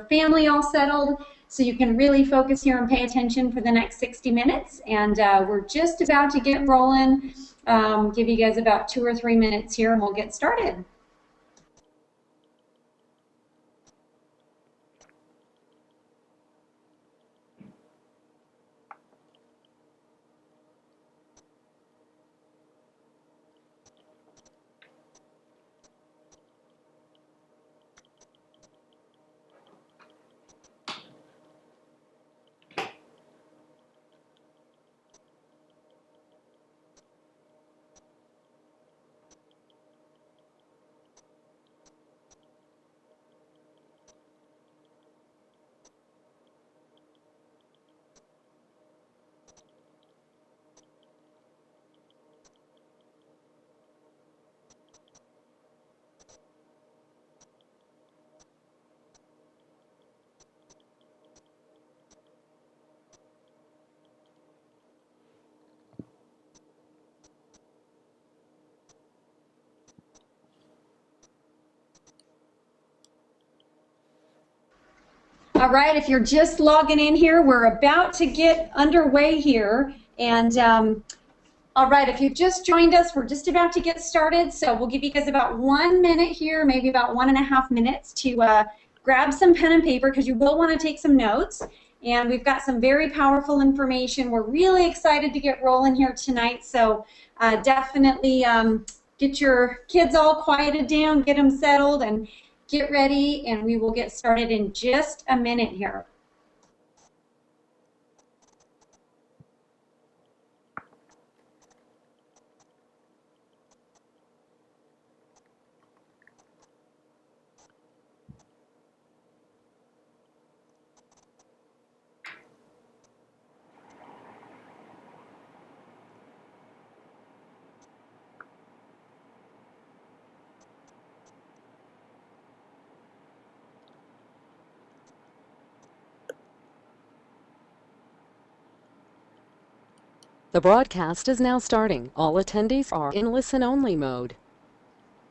family all settled so you can really focus here and pay attention for the next 60 minutes. And we're just about to get rolling. Give you guys about 2 or 3 minutes here and we'll get started. All right, if you're just logging in here, we're about to get underway here. And all right, if you've just joined us, we're just about to get started. So we'll give you guys about 1 minute here, maybe about 1.5 minutes to grab some pen and paper because you will want to take some notes. And we've got some very powerful information. We're really excited to get rolling here tonight. So definitely get your kids all quieted down, get them settled, and get ready, and we will get started in just a minute here. The broadcast is now starting. All attendees are in listen-only mode.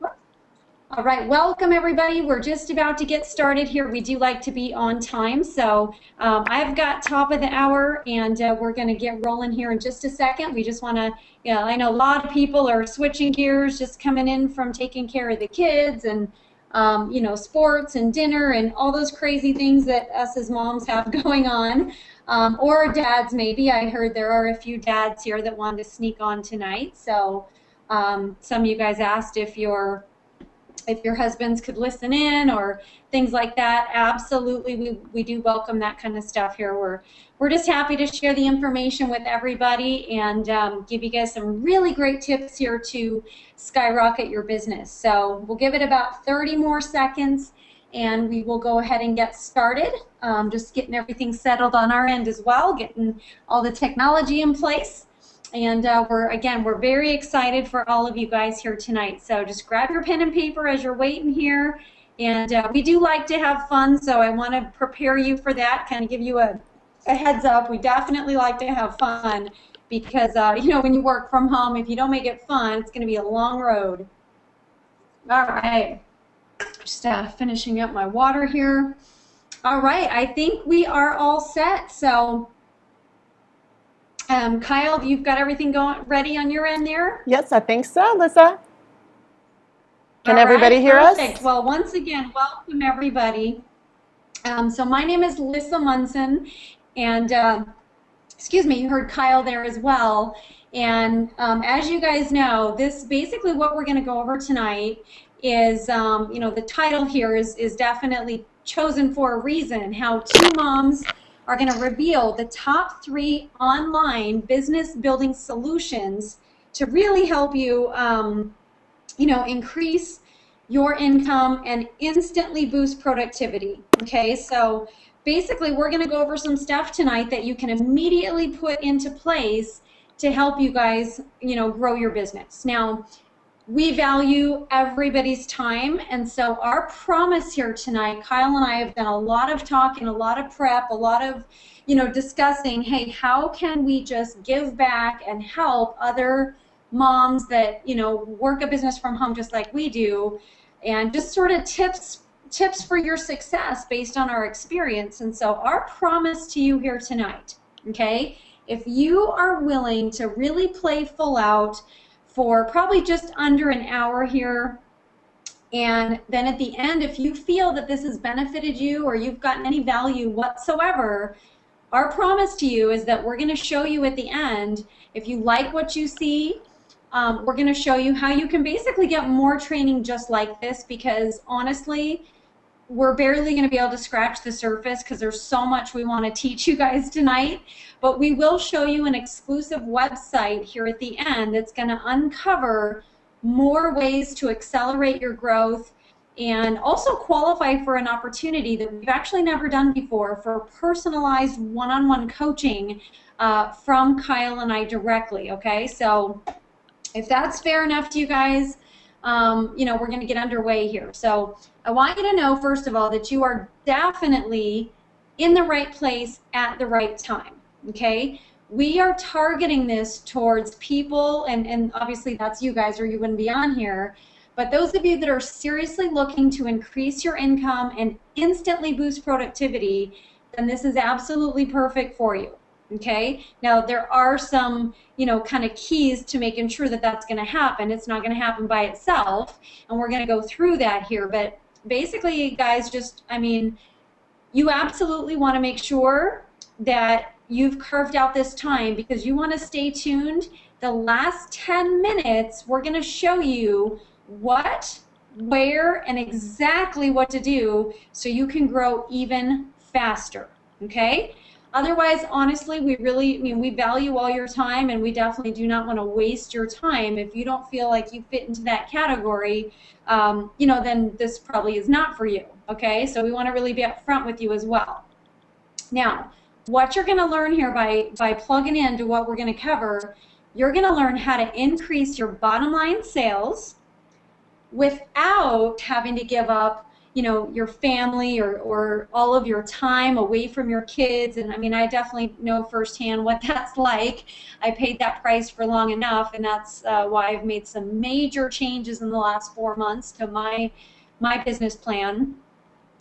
All right, welcome everybody. We're just about to get started here. We do like to be on time, so I've got top of the hour, and we're going to get rolling here in just a second. We just want to, I know a lot of people are switching gears, just coming in from taking care of the kids and sports and dinner and all those crazy things that us as moms have going on. Or dads, maybe. I heard there are a few dads here that wanted to sneak on tonight. So some of you guys asked if your husbands could listen in or things like that. Absolutely, we do welcome that kind of stuff here. We're just happy to share the information with everybody and give you guys some really great tips here to skyrocket your business. So we'll give it about 30 more seconds. And we will go ahead and get started, just getting everything settled on our end as well, getting all the technology in place. And we're very excited for all of you guys here tonight. So just grab your pen and paper as you're waiting here. And we do like to have fun, so I want to prepare you for that, kind of give you a heads up. We definitely like to have fun because, when you work from home, if you don't make it fun, it's going to be a long road. All right. Just finishing up my water here. All right, I think we are all set. So, Kyle, you've got everything ready on your end there? Yes, I think so, Lisa. Can everybody hear us? Perfect. Well, once again, welcome everybody. So my name is Lisa Munson, and you heard Kyle there as well. And as you guys know, this basically what we're going to go over tonight is, the title here is definitely chosen for a reason, how two moms are going to reveal the top 3 online business building solutions to really help you, increase your income and instantly boost productivity. Okay, so basically we're going to go over some stuff tonight that you can immediately put into place to help you guys, grow your business. Now, we value everybody's time, and so our promise here tonight, Kyle and I have done a lot of talking, a lot of prep, a lot of, discussing, hey, how can we just give back and help other moms that, work a business from home just like we do, and just sort of tips, tips for your success based on our experience. And so our promise to you here tonight, okay, if you are willing to really play full out for probably just under an hour here, and then at the end, if you feel that this has benefited you or you've gotten any value whatsoever, our promise to you is that we're going to show you at the end, if you like what you see, we're going to show you how you can basically get more training just like this, because honestly, we're barely going to be able to scratch the surface because there's so much we want to teach you guys tonight. But we will show you an exclusive website here at the end that's going to uncover more ways to accelerate your growth and also qualify for an opportunity that we've actually never done before for personalized one-on-one coaching from Kyle and I directly, okay? So if that's fair enough to you guys, you know, we're going to get underway here. So I want you to know, first of all, that you are definitely in the right place at the right time, okay? We are targeting this towards people, and obviously that's you guys or you wouldn't be on here, but those of you that are seriously looking to increase your income and instantly boost productivity, then this is absolutely perfect for you, okay? Now there are some, you know, kind of keys to making sure that that's going to happen. It's not going to happen by itself, and we're going to go through that here, but basically, guys, just, I mean, you absolutely want to make sure that you've carved out this time because you want to stay tuned. The last 10 minutes, we're going to show you what, where, and exactly what to do so you can grow even faster, okay? Otherwise, honestly, we really, I mean, we value all your time, and we definitely do not want to waste your time. If you don't feel like you fit into that category, you know, then this probably is not for you, okay? So we want to really be upfront with you as well. Now, what you're going to learn here by plugging into what we're going to cover, you're going to learn how to increase your bottom line sales without having to give up, you know, your family or all of your time away from your kids. And I mean, I definitely know firsthand what that's like. I paid that price for long enough, and that's why I've made some major changes in the last 4 months to my business plan.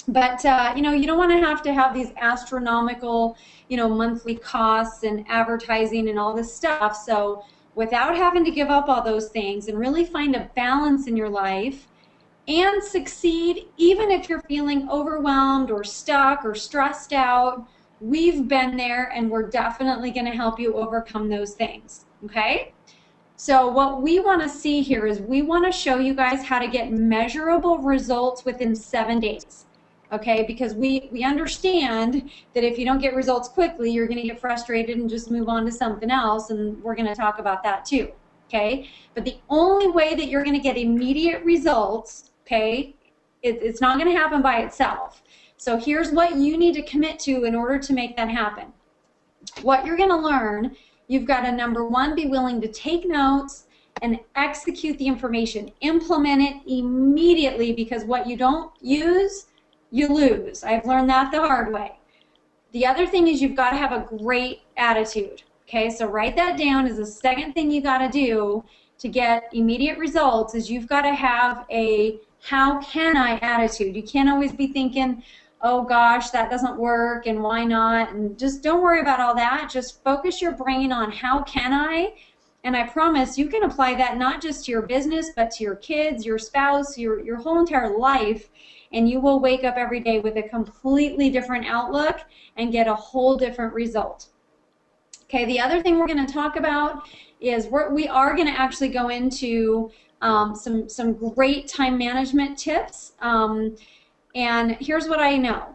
But you know, you don't want to have these astronomical, you know, monthly costs and advertising and all this stuff. So without having to give up all those things and really find a balance in your life and succeed, even if you're feeling overwhelmed or stuck or stressed out, we've been there, and we're definitely going to help you overcome those things, okay? So what we want to see here is we want to show you guys how to get measurable results within 7 days. Okay, because we understand that if you don't get results quickly, you're going to get frustrated and just move on to something else, and we're going to talk about that too, okay? But the only way that you're going to get immediate results, okay, it's not going to happen by itself. So here's what you need to commit to in order to make that happen. What you're going to learn, you've got to, number one, be willing to take notes and execute the information. Implement it immediately, because what you don't use, you lose. I've learned that the hard way. The other thing is you've got to have a great attitude. Okay, so write that down as the second thing you got to do to get immediate results is you've got to have a how can I attitude. You can't always be thinking, oh gosh, that doesn't work and why not, and just don't worry about all that. Just focus your brain on how can I, and I promise you can apply that not just to your business but to your kids, your spouse, your whole entire life. And you will wake up every day with a completely different outlook and get a whole different result. Okay, the other thing we're going to talk about is we are going to actually go into some great time management tips. And here's what I know.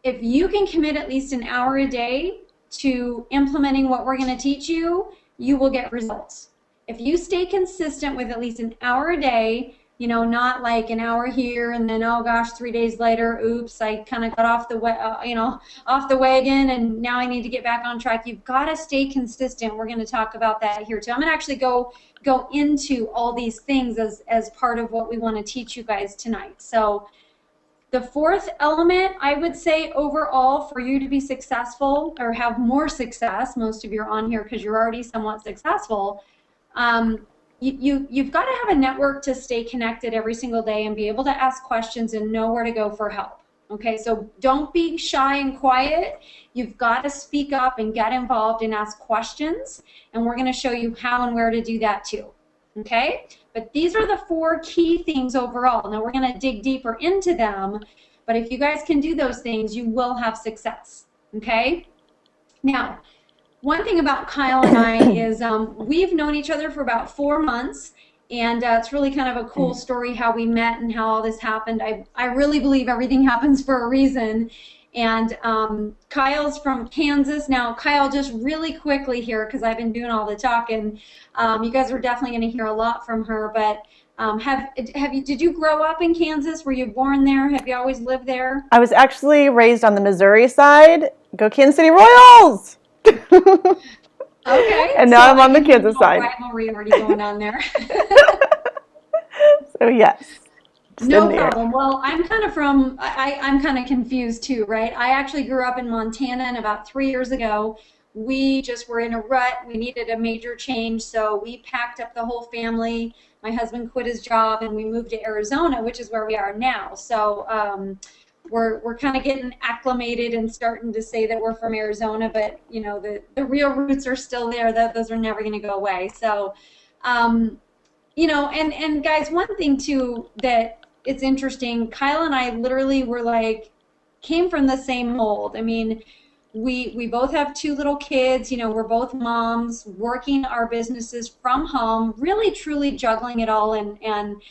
If you can commit at least an hour a day to implementing what we're going to teach you, you will get results. If you stay consistent with at least an hour a day, you know, not like an hour here and then, oh gosh, 3 days later, oops, I kind of got off the off the wagon and now I need to get back on track. You've got to stay consistent. We're going to talk about that here too. I'm going to actually go into all these things as part of what we want to teach you guys tonight. So the fourth element, I would say overall, for you to be successful or have more success, most of you are on here because you're already somewhat successful, you've got to have a network to stay connected every single day and be able to ask questions and know where to go for help. Okay, so don't be shy and quiet. You've got to speak up and get involved and ask questions, and we're going to show you how and where to do that too. Okay, but these are the 4 key things overall. Now we're going to dig deeper into them, but if you guys can do those things, you will have success. Okay, now one thing about Kyle and I is we've known each other for about 4 months, and it's really kind of a cool story how we met and how all this happened. I really believe everything happens for a reason. And Kyle's from Kansas. Now, Kyle, just really quickly here, because I've been doing all the talking, you guys are definitely going to hear a lot from her, but did you grow up in Kansas? Were you born there? Have you always lived there? I was actually raised on the Missouri side. Go Kansas City Royals! Okay. And now I'm on the Kansas side. Rivalry already going on there. So yes. No problem. Well, I'm kind of I'm kind of confused too, right? I actually grew up in Montana, and about 3 years ago, we just were in a rut. We needed a major change, so we packed up the whole family. My husband quit his job, and we moved to Arizona, which is where we are now. So we're kind of getting acclimated and starting to say that we're from Arizona, but you know the real roots are still there. Those are never going to go away. So, you know, and guys, one thing too that it's interesting. Kyle and I literally were like came from the same mold. I mean, we both have 2 little kids. You know, we're both moms working our businesses from home, really truly juggling it all, and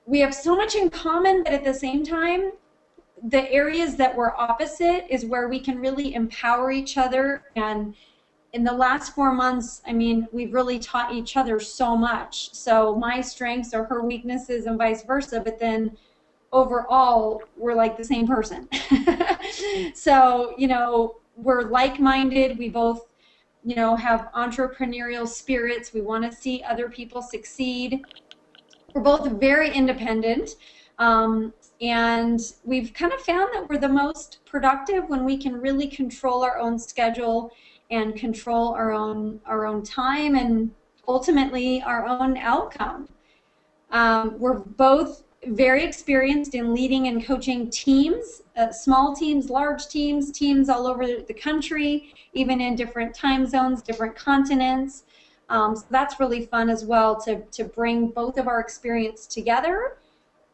we have so much in common, but at the same time, the areas that we're opposite is where we can really empower each other. And in the last 4 months, I mean, we've really taught each other so much. So my strengths are her weaknesses and vice versa, but then overall, we're like the same person. So, you know, we're like-minded. We both, you know, have entrepreneurial spirits. We want to see other people succeed. We're both very independent. And we've kind of found that we're the most productive when we can really control our own schedule and control our own time and ultimately our own outcome. We're both very experienced in leading and coaching teams, small teams, large teams, teams all over the country, even in different time zones, different continents. So that's really fun as well to bring both of our experience together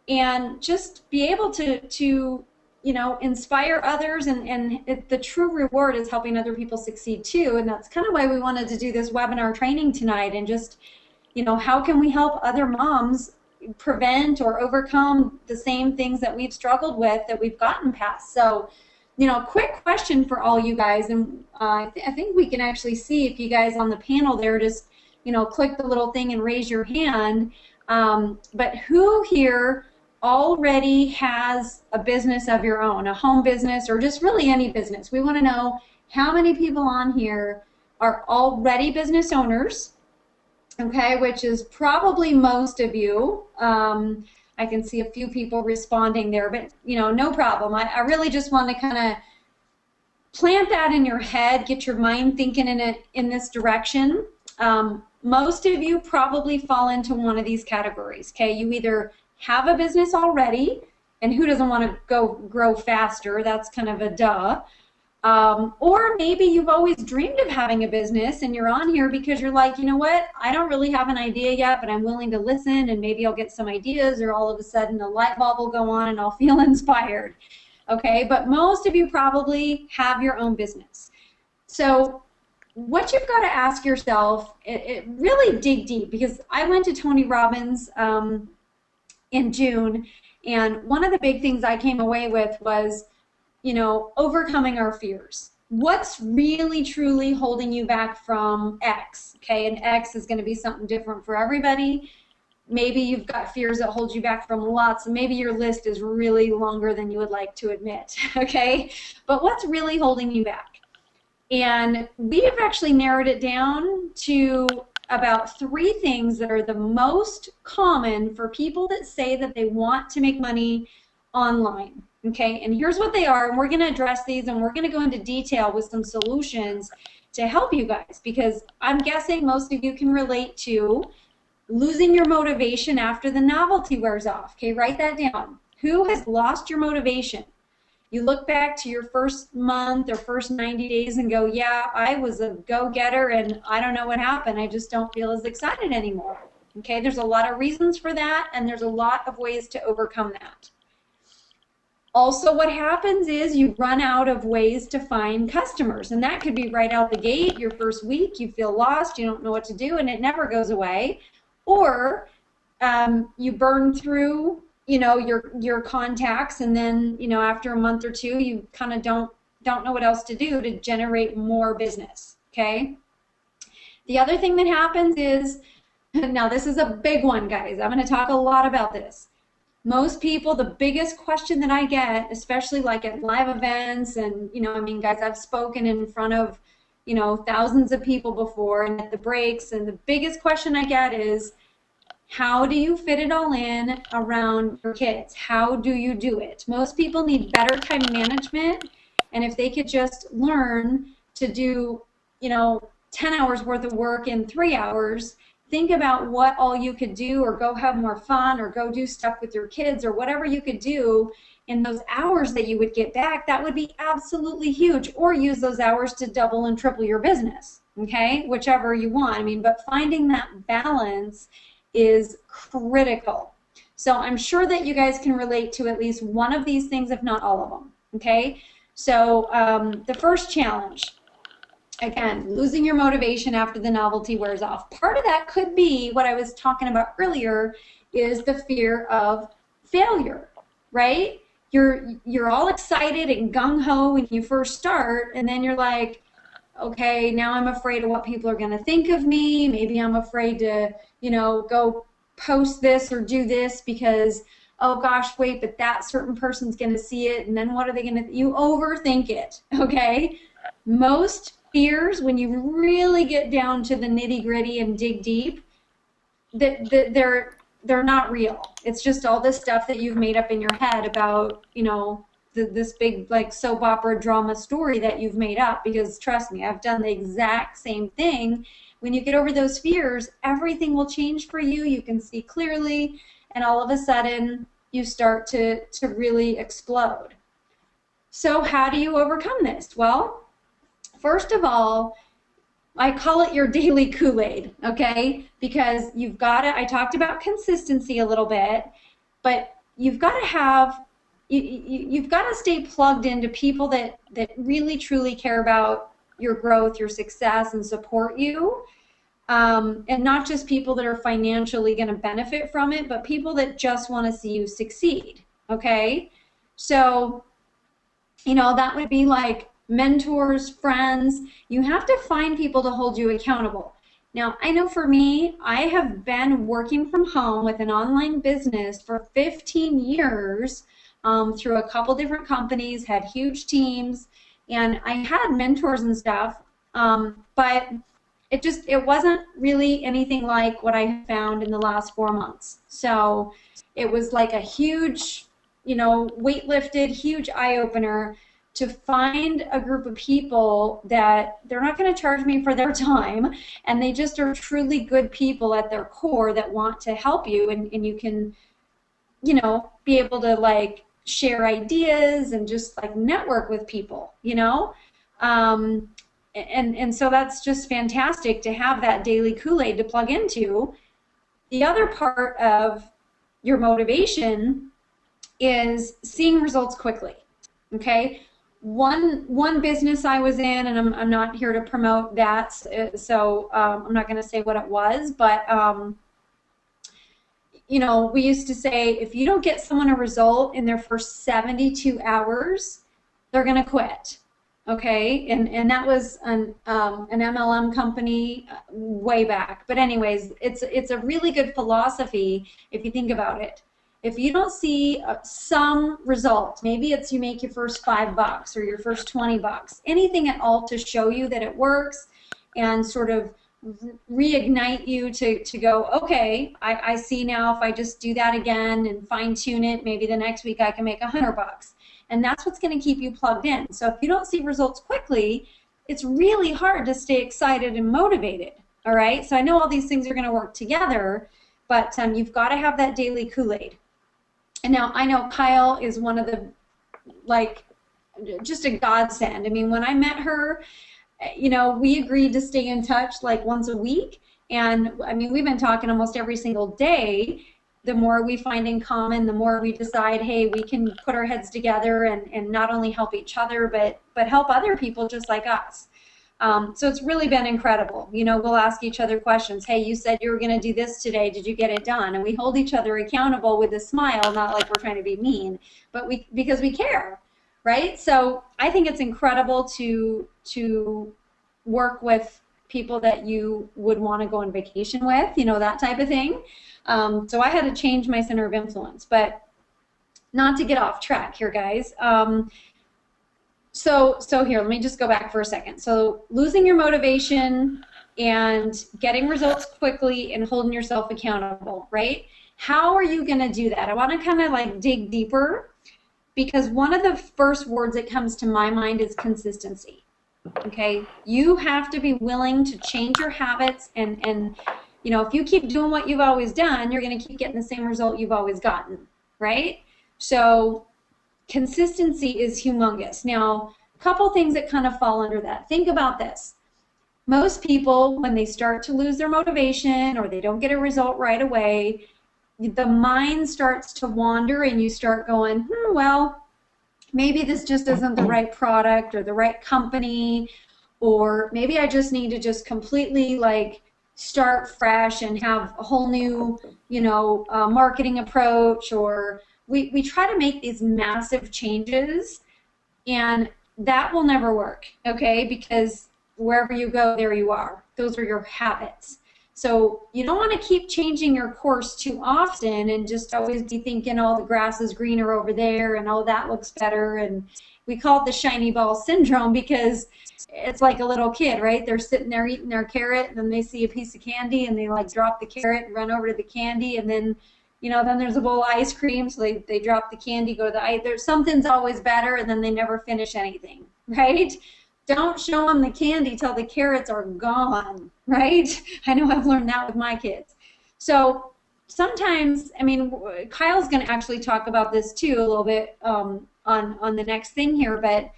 and just be able to you know, inspire others, and the true reward is helping other people succeed too. And that's kind of why we wanted to do this webinar training tonight, and just, you know, how can we help other moms prevent or overcome the same things that we've struggled with, that we've gotten past. So, you know, a quick question for all you guys, and I think we can actually see if you guys on the panel there just, you know, click the little thing and raise your hand. But who here already has a business of your own, a home business, or just really any business? We want to know how many people on here are already business owners, okay, which is probably most of you. I can see a few people responding there, but, you know, no problem. I really just want to kind of plant that in your head, get your mind thinking in this direction. Most of you probably fall into one of these categories, okay? You either have a business already, and who doesn't want to go grow faster? That's kind of a duh. Or maybe you've always dreamed of having a business, and you're on here because you're like, you know what, I don't really have an idea yet, but I'm willing to listen, and maybe I'll get some ideas, or all of a sudden a light bulb will go on and I'll feel inspired. Okay, but most of you probably have your own business. So what you've got to ask yourself, it really dig deep, because I went to Tony Robbins in June, and one of the big things I came away with was, you know, overcoming our fears. What's really truly holding you back from X? Okay, and X is going to be something different for everybody. Maybe you've got fears that hold you back from lots, and maybe your list is really longer than you would like to admit, okay? But what's really holding you back? And we have actually narrowed it down to about 3 things that are the most common for people that say that they want to make money online. Okay, and here's what they are, and we're going to address these, and we're going to go into detail with some solutions to help you guys, because I'm guessing most of you can relate to losing your motivation after the novelty wears off. Okay, write that down. Who has lost your motivation? You look back to your first month or first 90 days and go, yeah, I was a go-getter and I don't know what happened. I just don't feel as excited anymore. Okay, there's a lot of reasons for that, and there's a lot of ways to overcome that. Also, what happens is you run out of ways to find customers, and that could be right out the gate. Your first week, you feel lost, you don't know what to do, and it never goes away. Or you burn through, your contacts, and then, after a month or two, you kind of don't know what else to do to generate more business. Okay. The other thing that happens is, now this is a big one, guys. I'm going to talk a lot about this. Most people, the biggest question that I get, especially like at live events, and guys, I've spoken in front of thousands of people before, and at the breaks, and the biggest question I get is, how do you fit it all in around your kids? How do you do it? Most people need better time management, and if they could just learn to do 10 hours worth of work in 3 hours, think about what all you could do, or go have more fun, or go do stuff with your kids, or whatever you could do in those hours that you would get back. That would be absolutely huge. Or use those hours to double and triple your business, okay? Whichever you want. But finding that balance is critical. So I'm sure that you guys can relate to at least one of these things, if not all of them, okay? So the first challenge, again, losing your motivation after the novelty wears off. Part of that could be what I was talking about earlier, is the fear of failure, right? You're all excited and gung-ho when you first start, and then you're like, okay, now I'm afraid of what people are going to think of me. Maybe I'm afraid to, go post this or do this because, oh gosh, wait, but that certain person's going to see it, and then what are they going to, you overthink it, okay? Most fears, when you really get down to the nitty-gritty and dig deep, they're not real. It's just all this stuff that you've made up in your head about, this big like soap opera drama story that you've made up, because trust me, I've done the exact same thing. When you get over those fears, everything will change for you. You can see clearly, and all of a sudden you start to really explode. So how do you overcome this? Well, first of all, I call it your daily Kool-Aid, okay? Because you've got to, I talked about consistency a little bit, but you've got to have, you've got to stay plugged into people that really truly care about your growth, your success, and support you. And not just people that are financially going to benefit from it, but people that just want to see you succeed, okay? So, that would be like mentors, friends. You have to find people to hold you accountable. Now, I know for me, I have been working from home with an online business for 15 years through a couple different companies, had huge teams, and I had mentors and stuff, but it wasn't really anything like what I found in the last 4 months. So it was like a huge, weight lifted, huge eye-opener to find a group of people that they're not going to charge me for their time, and they just are truly good people at their core that want to help you, and you can, be able to like share ideas and just like network with people, and so that's just fantastic to have that daily Kool-Aid to plug into. The other part of your motivation is seeing results quickly, okay? One business I was in, and I'm not here to promote that, so I'm not going to say what it was, but we used to say, if you don't get someone a result in their first 72 hours, they're going to quit, okay? And that was an MLM company way back. But anyways, it's a really good philosophy if you think about it. If you don't see some result, maybe it's you make your first $5 or your first $20, anything at all to show you that it works and sort of reignite you to go, okay, I see now if I just do that again and fine tune it, maybe the next week I can make $100. And that's what's going to keep you plugged in. So if you don't see results quickly, it's really hard to stay excited and motivated, all right? So I know all these things are going to work together, but you've got to have that daily Kool-Aid. And now I know Kyle is one of the, like, just a godsend. I mean, when I met her, you know, we agreed to stay in touch like once a week. And I mean, we've been talking almost every single day. The more we find in common, the more we decide, hey, we can put our heads together and not only help each other, but help other people just like us. So it's really been incredible. You know, we'll ask each other questions. Hey, you said you were going to do this today. Did you get it done? And we hold each other accountable with a smile, not like we're trying to be mean, but because we care, right? So I think it's incredible to work with people that you would want to go on vacation with, you know, that type of thing. So I had to change my center of influence, but not to get off track here, guys. So here, let me just go back for a second. So losing your motivation and getting results quickly and holding yourself accountable, right? How are you going to do that? I want to kind of like dig deeper, because one of the first words that comes to my mind is consistency. Okay, you have to be willing to change your habits, and you know, if you keep doing what you've always done, you're going to keep getting the same result you've always gotten, right? So consistency is humongous. Now, a couple things that kind of fall under that. Think about this. Most people, when they start to lose their motivation or they don't get a result right away, the mind starts to wander and you start going, well, maybe this just isn't the right product or the right company, or maybe I just need to just completely like start fresh and have a whole new, you know, marketing approach, or we try to make these massive changes, and that will never work, okay? Because wherever you go, there you are. Those are your habits. So you don't want to keep changing your course too often and just always be thinking, oh, the grass is greener over there, and oh, that looks better. And we call it the shiny ball syndrome, because it's like a little kid, right? They're sitting there eating their carrot, and then they see a piece of candy, and they like drop the carrot and run over to the candy, and then, you know, then there's a bowl of ice cream, so they drop the candy, go to the ice. There's something's always better, and then they never finish anything, right? Don't show them the candy till the carrots are gone, right? I know I've learned that with my kids. So sometimes, I mean, Kyle's going to actually talk about this too a little bit on the next thing here, but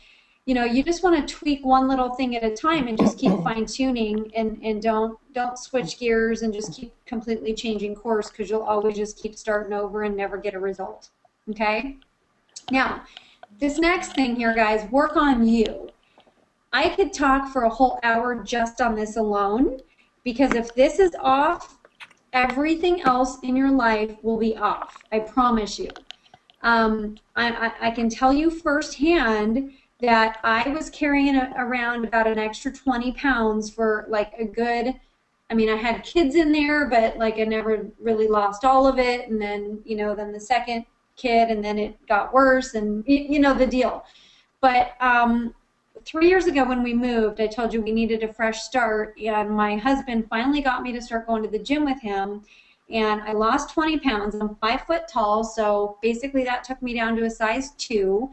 you know, you just want to tweak one little thing at a time and just keep fine-tuning, and don't switch gears and just keep completely changing course, because you'll always just keep starting over and never get a result, okay? Now, this next thing here, guys, work on you. I could talk for a whole hour just on this alone, because if this is off, everything else in your life will be off. I promise you. I can tell you firsthand that I was carrying around about an extra 20 pounds for like a good, I mean, I had kids in there, but like I never really lost all of it. And then, you know, then the second kid, and then it got worse, and you know the deal. But 3 years ago when we moved, I told you we needed a fresh start, and my husband finally got me to start going to the gym with him, and I lost 20 pounds. I'm 5 foot tall, so basically that took me down to a size 2,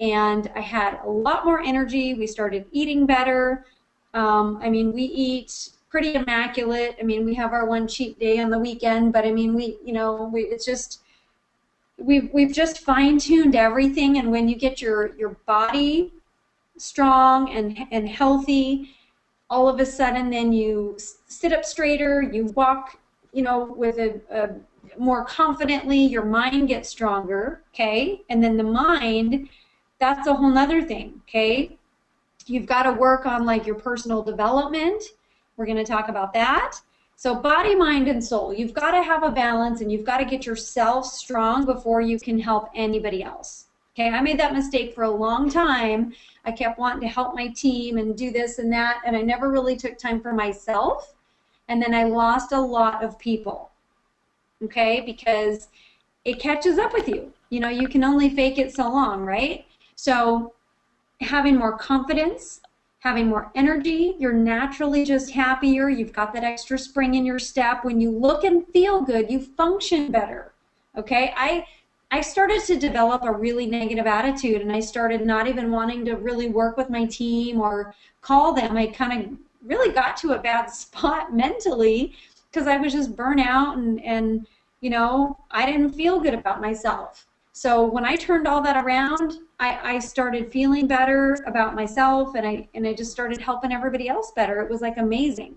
and I had a lot more energy. We started eating better. I mean, we eat pretty immaculate. I mean, we have our one cheat day on the weekend, but I mean, it's just, we've just fine-tuned everything, and when you get your body strong and healthy, all of a sudden then you sit up straighter, you walk, you know, with a more confidently, your mind gets stronger, okay? And then the mind, that's a whole nother thing, okay? You've got to work on like your personal development. We're going to talk about that. So body, mind, and soul, you've got to have a balance, and you've got to get yourself strong before you can help anybody else. Okay, I made that mistake for a long time. I kept wanting to help my team and do this and that, and I never really took time for myself. And then I lost a lot of people, okay, because it catches up with you. You know, you can only fake it so long, right? So having more confidence, having more energy, you're naturally just happier. You've got that extra spring in your step. When you look and feel good, you function better, okay? I started to develop a really negative attitude, and I started not even wanting to really work with my team or call them. I kind of really got to a bad spot mentally, because I was just burnt out and I didn't feel good about myself. So when I turned all that around, I started feeling better about myself, and I just started helping everybody else better. It was like amazing.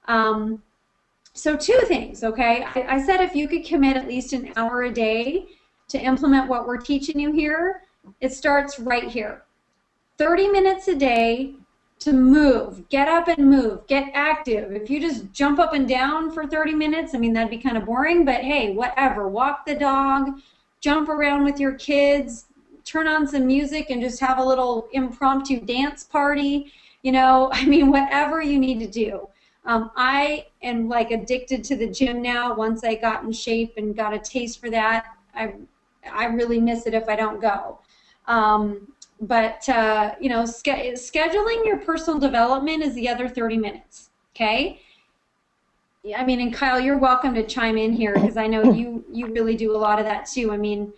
So two things, okay? I said if you could commit at least an hour a day to implement what we're teaching you here, it starts right here. 30 minutes a day to move, get up and move, get active. If you just jump up and down for 30 minutes, I mean, that'd be kind of boring, but hey, whatever. Walk the dog, jump around with your kids, turn on some music and just have a little impromptu dance party, I mean, whatever you need to do. I am like addicted to the gym now. Once I got in shape and got a taste for that, I really miss it if I don't go. But scheduling your personal development is the other 30 minutes, okay? I mean, and Kyle, you're welcome to chime in here because I know you really do a lot of that too. I mean,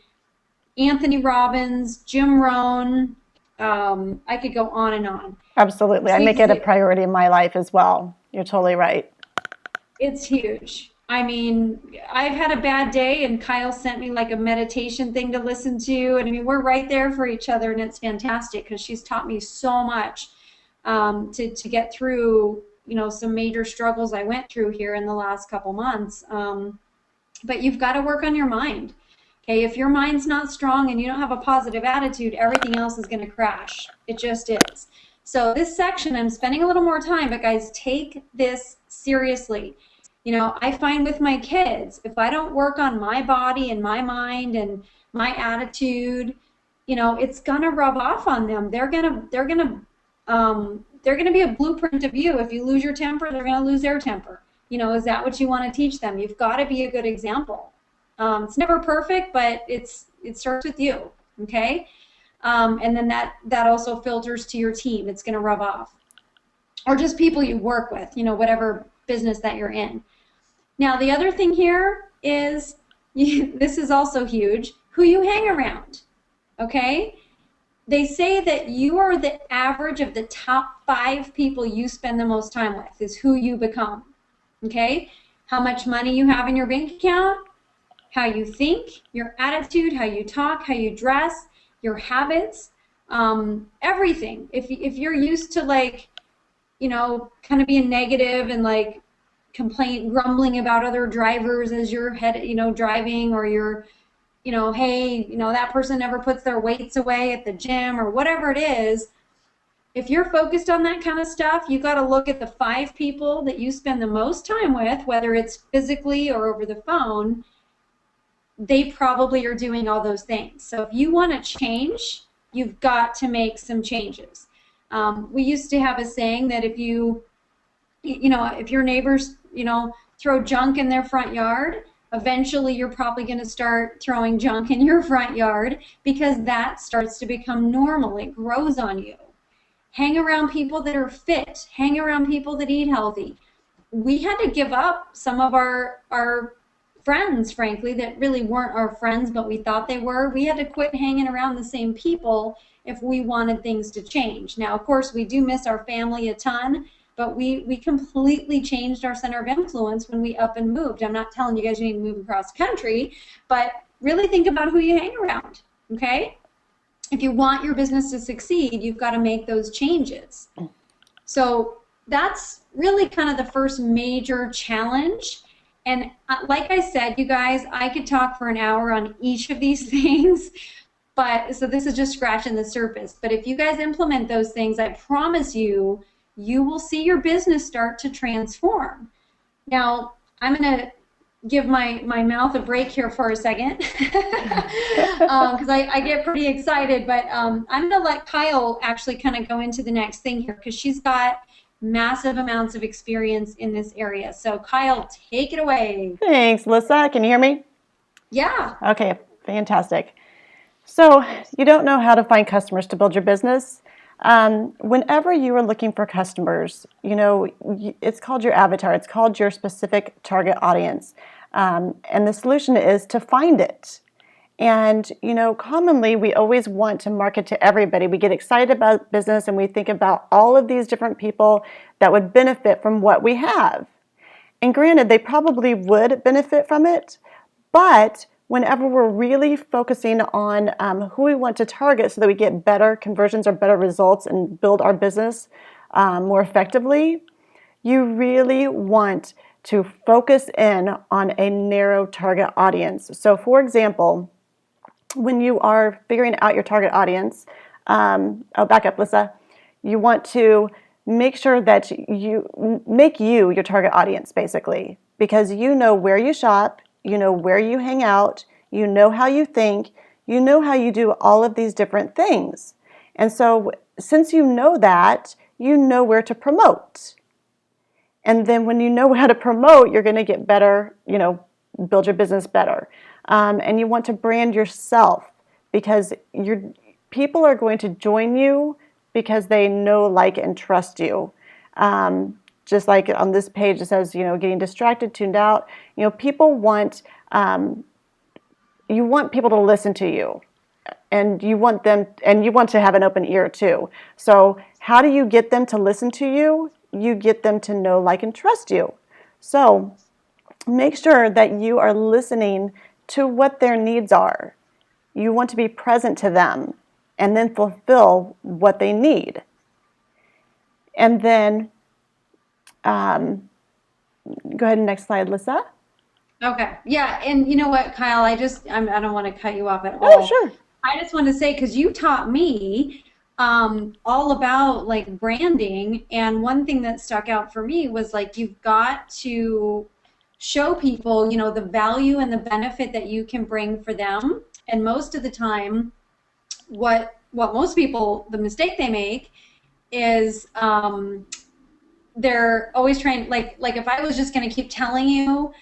Anthony Robbins, Jim Rohn, I could go on and on. Absolutely. I make it a priority in my life as well. You're totally right. It's huge. I mean, I've had a bad day and Kyle sent me like a meditation thing to listen to. And I mean, we're right there for each other, and it's fantastic because she's taught me so much to get through, some major struggles I went through here in the last couple months. But you've got to work on your mind. Okay, if your mind's not strong and you don't have a positive attitude, everything else is going to crash. It just is. So this section, I'm spending a little more time, but guys, take this seriously. I find with my kids, if I don't work on my body and my mind and my attitude, it's gonna rub off on them. They're gonna be a blueprint of you. If you lose your temper, they're gonna lose their temper. Is that what you want to teach them? You've got to be a good example. It's never perfect, but it starts with you, okay? And then that also filters to your team. It's gonna rub off, or just people you work with. Whatever business that you're in. Now, the other thing here is, this is also huge, who you hang around, okay? They say that you are the average of the top 5 people you spend the most time with is who you become, okay? How much money you have in your bank account, how you think, your attitude, how you talk, how you dress, your habits, everything. If you're used to kind of being negative and grumbling about other drivers as you're driving, or you're, hey, that person never puts their weights away at the gym, or whatever it is. If you're focused on that kind of stuff, you got to look at the 5 people that you spend the most time with, whether it's physically or over the phone. They probably are doing all those things. So if you want to change, you've got to make some changes. We used to have a saying that if your neighbors, throw junk in their front yard, eventually you're probably going to start throwing junk in your front yard, because that starts to become normal. It grows on you. Hang around people that are fit. Hang around people that eat healthy. We had to give up some of our friends, frankly, that really weren't our friends, but we thought they were. We had to quit hanging around the same people if we wanted things to change. Now, of course, we do miss our family a ton, but we completely changed our center of influence when we up and moved. I'm not telling you guys you need to move across the country, but really think about who you hang around, okay? If you want your business to succeed, you've got to make those changes. So that's really kind of the first major challenge. And like I said, you guys, I could talk for an hour on each of these things, so this is just scratching the surface. But if you guys implement those things, I promise you, you will see your business start to transform. Now, I'm going to give my mouth a break here for a second because I get pretty excited, but I'm going to let Kyle actually kind of go into the next thing here, because she's got massive amounts of experience in this area. So Kyle, take it away. Thanks, Lissa. Can you hear me? Yeah. Okay, fantastic. So you don't know how to find customers to build your business? Whenever you are looking for customers, it's called your avatar. It's called your specific target audience. And the solution is to find it. And, commonly we always want to market to everybody. We get excited about business and we think about all of these different people that would benefit from what we have. And granted, they probably would benefit from it, but whenever we're really focusing on who we want to target so that we get better conversions or better results and build our business more effectively, you really want to focus in on a narrow target audience. So for example, when you are figuring out your target audience, back up, Lissa, you want to make sure that you make you your target audience, basically, because you know where you shop, you know where you hang out, you know how you think, you know how you do all of these different things. And so since you know that, you know where to promote. And then when you know how to promote, you're going to get better, build your business better. And you want to brand yourself because people are going to join you because they know, like, and trust you. Just like on this page, it says, getting distracted, tuned out. People want, you want people to listen to you, and you want to have an open ear too. So how do you get them to listen to you? You get them to know, like, and trust you. So make sure that you are listening to what their needs are. You want to be present to them and then fulfill what they need. And then, go ahead and next slide, Lissa. Okay. Yeah. And you know what, Kyle, I don't want to cut you off at all. Oh, sure. I just want to say, because you taught me all about like branding, and one thing that stuck out for me was like you've got to show people, the value and the benefit that you can bring for them. And most of the time, what most people, the mistake they make is they're always trying, like if I was just going to keep telling you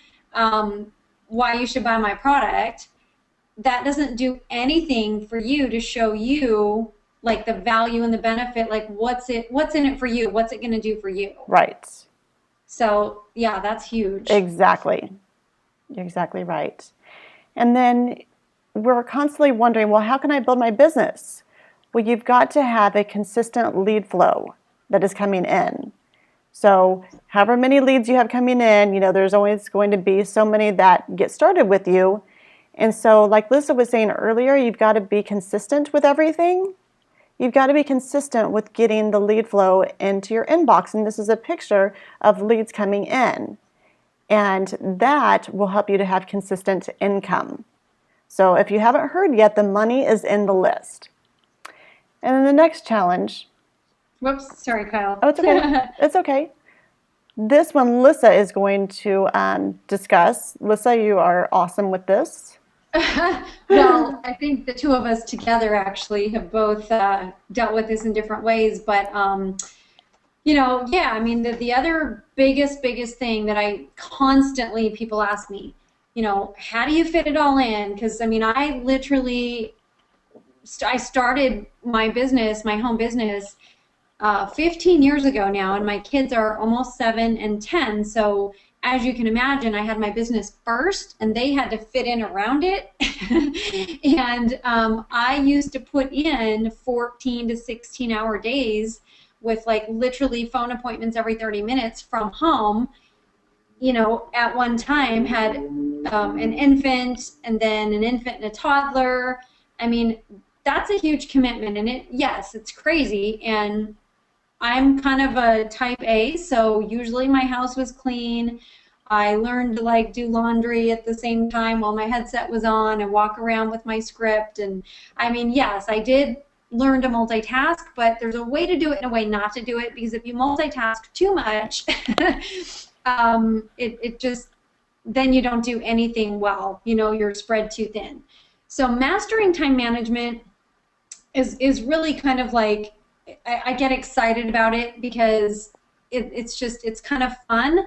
why you should buy my product, that doesn't do anything for you to show you like the value and the benefit, like what's in it for you, what's it going to do for you. Right. So yeah, that's huge. Exactly. You're exactly right. And then we're constantly wondering, well, how can I build my business? Well, you've got to have a consistent lead flow that is coming in. So however many leads you have coming in, there's always going to be so many that get started with you. And so like Lissa was saying earlier, you've got to be consistent with everything. You've got to be consistent with getting the lead flow into your inbox. And this is a picture of leads coming in. And that will help you to have consistent income. So if you haven't heard yet, the money is in the list. And then the next challenge. Whoops, sorry, Kyle. Oh, it's okay. It's okay. This one Lissa is going to discuss. Lissa, you are awesome with this. Well, I think the two of us together actually have both dealt with this in different ways, but yeah, I mean the other biggest thing that I constantly people ask me, how do you fit it all in? Because I mean, I literally I started my business, my home business, 15 years ago now, and my kids are almost 7 and 10, so as you can imagine, I had my business first, and they had to fit in around it. And I used to put in 14 to 16-hour days with like literally phone appointments every 30 minutes from home. At one time had an infant, and then an infant and a toddler. I mean, that's a huge commitment, and it's crazy. And I'm kind of a type A, so usually my house was clean. I learned to like do laundry at the same time while my headset was on and walk around with my script. And I mean, yes, I did learn to multitask, but there's a way to do it and a way not to do it, because if you multitask too much, it just, then you don't do anything well. You're spread too thin. So mastering time management is really kind of like, I get excited about it because it's kind of fun,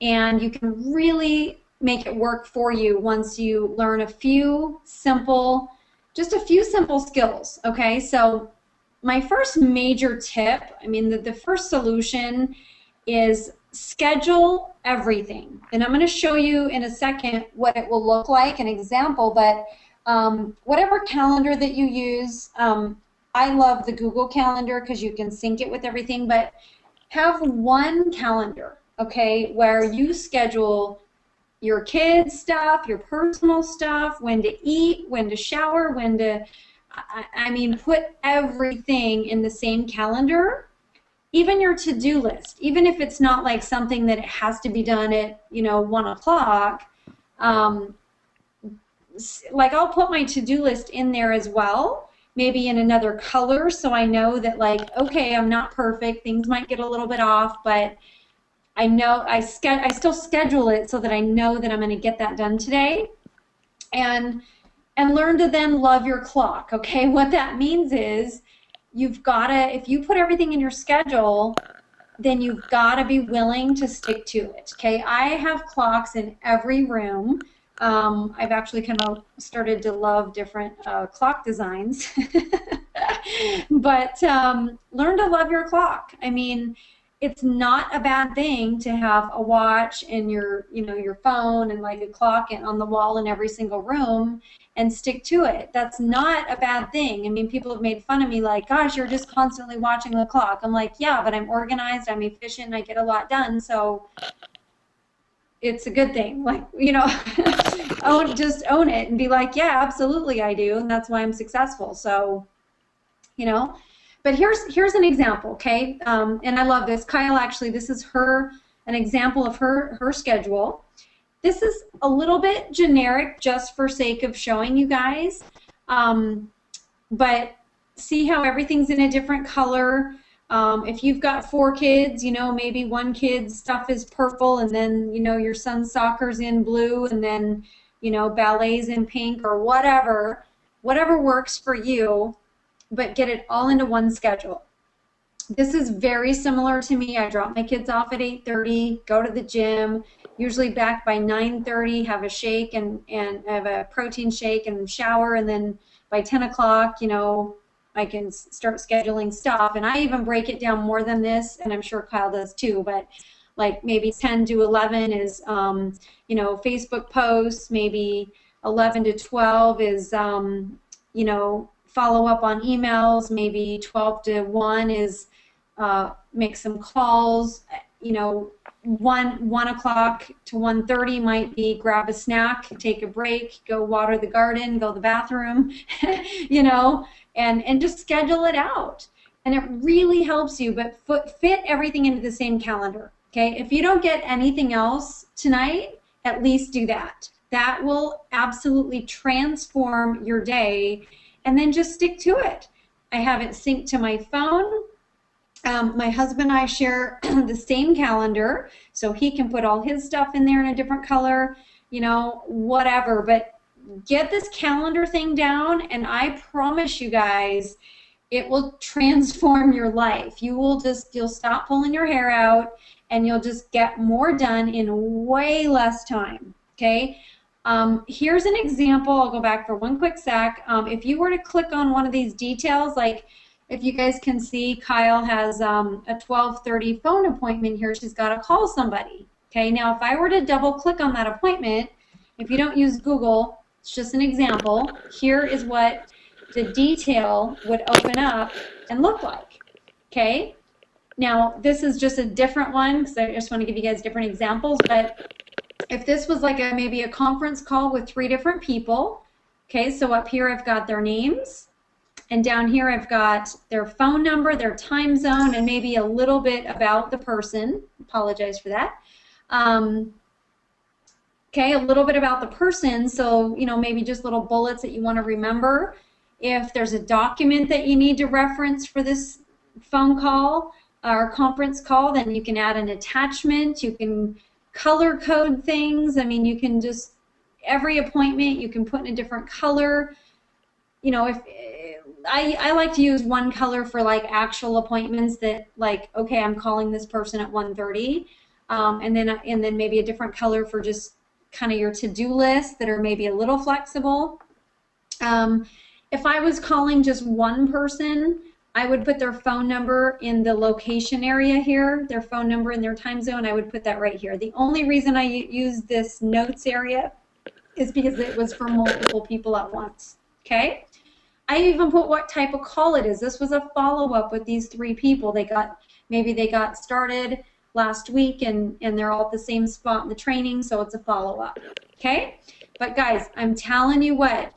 and you can really make it work for you once you learn a few simple skills. Okay, so my first major tip, I mean the first solution is schedule everything. And I'm going to show you in a second what it will look like, an example, but whatever calendar that you use, I love the Google Calendar because you can sync it with everything, but have one calendar, okay, where you schedule your kids' stuff, your personal stuff, when to eat, when to shower, when to, I mean, put everything in the same calendar. Even your to-do list, even if it's not like something that it has to be done at, 1 o'clock, like I'll put my to-do list in there as well, maybe in another color, so I know that, like, okay, I'm not perfect, things might get a little bit off, but I know I still schedule it so that I know that I'm going to get that done today. And learn to then love your clock, okay? What that means is you've got to, if you put everything in your schedule, then you've got to be willing to stick to it, okay? I have clocks in every room. I've actually kind of started to love different clock designs. But learn to love your clock. I mean, it's not a bad thing to have a watch and your phone and like a clock on the wall in every single room and stick to it. That's not a bad thing. I mean, people have made fun of me like, gosh, you're just constantly watching the clock. I'm like, yeah, but I'm organized, I'm efficient, I get a lot done, so it's a good thing. Like, just own it and be like, yeah, absolutely I do, and that's why I'm successful. So, But here's an example, okay? And I love this. Kyle, actually, this is an example of her schedule. This is a little bit generic just for sake of showing you guys. But see how everything's in a different color. If you've got 4 kids, maybe one kid's stuff is purple, and then, your son's soccer's in blue, and then, ballet's in pink, or whatever works for you, but get it all into one schedule. This is very similar to me. I drop my kids off at 8:30, go to the gym, usually back by 9:30, have a shake and have a protein shake and shower, and then by 10 o'clock, I can start scheduling stuff. And I even break it down more than this, and I'm sure Kyle does too, but like maybe 10 to 11 is, Facebook posts, maybe 11 to 12 is, follow up on emails, maybe 12 to 1 is make some calls, 1 o'clock to 1:30 might be grab a snack, take a break, go water the garden, go to the bathroom, and just schedule it out. And it really helps you, but fit everything into the same calendar, okay? If you don't get anything else tonight, at least do that. That will absolutely transform your day, and then just stick to it. I have it synced to my phone. My husband and I share the same calendar, so he can put all his stuff in there in a different color, whatever. But get this calendar thing down, and I promise you guys, it will transform your life. You'll stop pulling your hair out, and you'll just get more done in way less time, okay? Here's an example. I'll go back for one quick sec. If you were to click on one of these details, like if you guys can see, Kyle has a 12:30 phone appointment here. She's got to call somebody. Okay, now if I were to double click on that appointment, if you don't use Google, it's just an example, here is what the detail would open up and look like. Okay, now this is just a different one because I just want to give you guys different examples, but if this was like maybe a conference call with 3 different people, okay, so up here I've got their names, and down here I've got their phone number, their time zone, and maybe a little bit about the person. Apologize for that. Okay, a little bit about the person, so maybe just little bullets that you want to remember. If there's a document that you need to reference for this phone call or conference call, then you can add an attachment. You can color code things. I mean, you can just, every appointment you can put in a different color. If I like to use one color for like actual appointments that, like, okay, I'm calling this person at 1:30, and then maybe a different color for just kind of your to-do list that are maybe a little flexible. If I was calling just one person, I would put their phone number in the location area here, their phone number and their time zone. I would put that right here. The only reason I use this notes area is because it was for multiple people at once. Okay? I even put what type of call it is. This was a follow-up with these 3 people. Maybe they got started last week, and they're all at the same spot in the training, so it's a follow-up. Okay? But guys, I'm telling you what,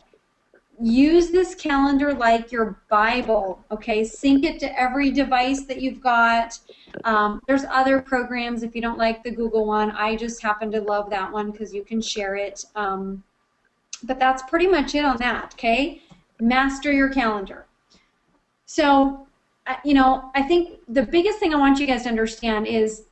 use this calendar like your Bible, okay? Sync it to every device that you've got. There's other programs if you don't like the Google one. I just happen to love that one because you can share it. But that's pretty much it on that, okay? Master your calendar. So, I think the biggest thing I want you guys to understand is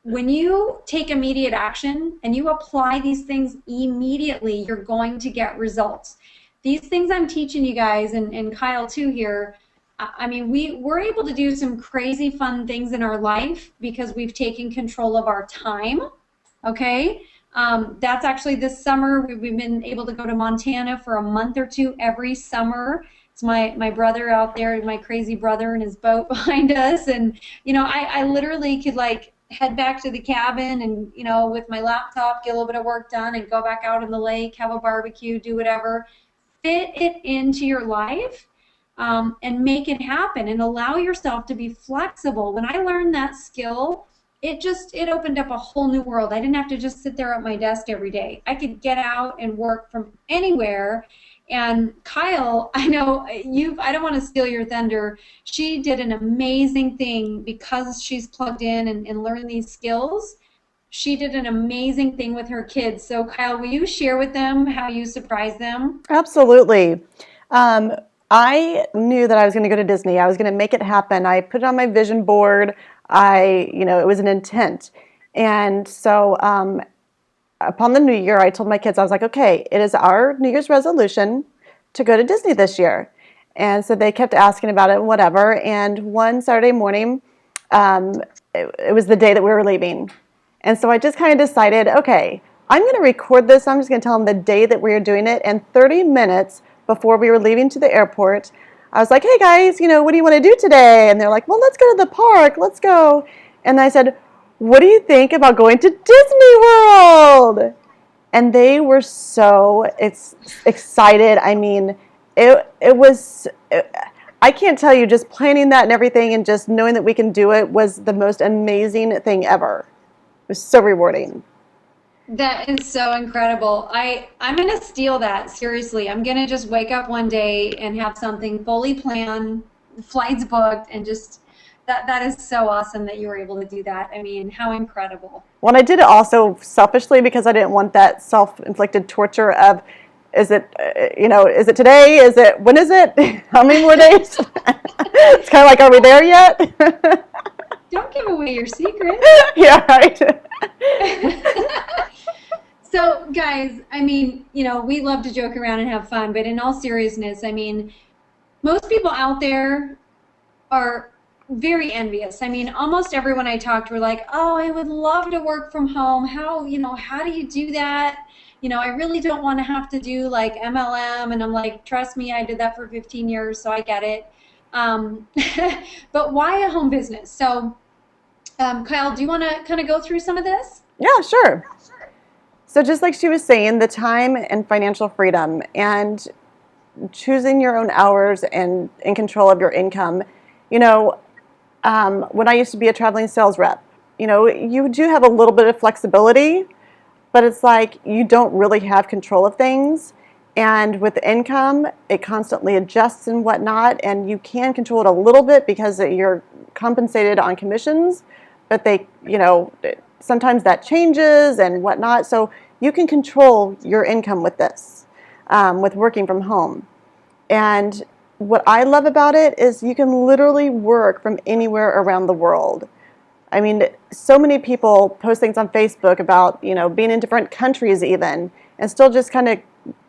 when you take immediate action and you apply these things immediately, you're going to get results. These things I'm teaching you guys, and Kyle too here, I mean, we're able to do some crazy fun things in our life because we've taken control of our time, okay? That's actually this summer, we've been able to go to Montana for a month or two every summer. It's my brother out there, my crazy brother and his boat behind us, and, I literally could, like, head back to the cabin and, with my laptop, get a little bit of work done and go back out in the lake, have a barbecue, do whatever. Fit it into your life and make it happen and allow yourself to be flexible. When I learned that skill, it opened up a whole new world. I didn't have to just sit there at my desk every day. I could get out and work from anywhere. And Kyle, I know I don't want to steal your thunder. She did an amazing thing because she's plugged in and learned these skills. She did an amazing thing with her kids. So Kyle, will you share with them how you surprised them? Absolutely. I knew that I was going to go to Disney. I was going to make it happen. I put it on my vision board. It was an intent. And so upon the new year, I told my kids, I was like, okay, it is our New Year's resolution to go to Disney this year. And so they kept asking about it and whatever. And one Saturday morning, it was the day that we were leaving. And so I just kind of decided, okay, I'm going to record this. I'm just going to tell them the day that we were doing it. And 30 minutes before we were leaving to the airport, I was like, hey guys, what do you want to do today? And they're like, well, let's go to the park. Let's go. And I said, what do you think about going to Disney World? And they were so excited. I mean, I can't tell you, just planning that and everything and just knowing that we can do it was the most amazing thing ever. It was so rewarding. That is so incredible. I'm going to steal that, seriously. I'm going to just wake up one day and have something fully planned, flights booked, and just, that is so awesome that you were able to do that. I mean, how incredible. Well, I did it also selfishly because I didn't want that self-inflicted torture of, is it today? When is it? How many more days? It's kind of like, are we there yet? Don't give away your secret. Yeah, right. So, guys, I mean, we love to joke around and have fun, but in all seriousness, I mean, most people out there are very envious. I mean, almost everyone I talked to were like, oh, I would love to work from home. How do you do that? I really don't want to have to do like MLM. And I'm like, trust me, I did that for 15 years, so I get it. But why a home business? So, Kyle, do you want to kind of go through some of this? Yeah, sure. So just like she was saying, the time and financial freedom and choosing your own hours and in control of your income. When I used to be a traveling sales rep, you do have a little bit of flexibility, but it's like you don't really have control of things. And with income, it constantly adjusts and whatnot, and you can control it a little bit because you're compensated on commissions, but sometimes that changes and whatnot. So you can control your income with this, with working from home. And what I love about it is you can literally work from anywhere around the world. I mean, so many people post things on Facebook about, being in different countries even, and still just kind of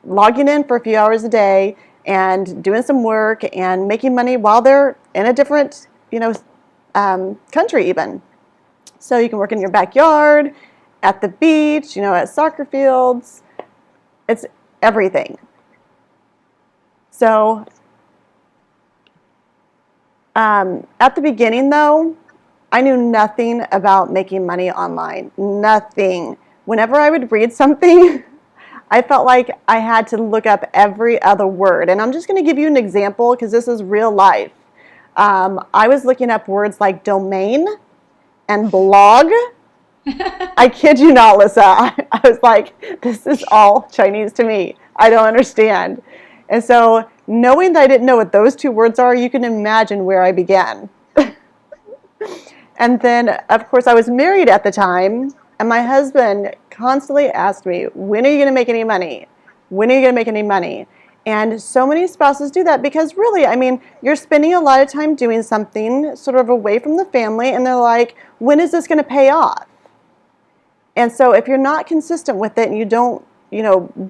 logging in for a few hours a day and doing some work and making money while they're in a different, country even. So you can work in your backyard, at the beach, at soccer fields. It's everything. So at the beginning, though, I knew nothing about making money online. Nothing. Whenever I would read something, I felt like I had to look up every other word. And I'm just going to give you an example because this is real life. I was looking up words like domain and blog. I kid you not, Lissa. I was like, this is all Chinese to me. I don't understand. And so knowing that I didn't know what those two words are, you can imagine where I began. And then, of course, I was married at the time, and my husband constantly asked me, when are you going to make any money? When are you going to make any money? And so many spouses do that because really, I mean, you're spending a lot of time doing something sort of away from the family, and they're like, when is this going to pay off? And so if you're not consistent with it and you don't,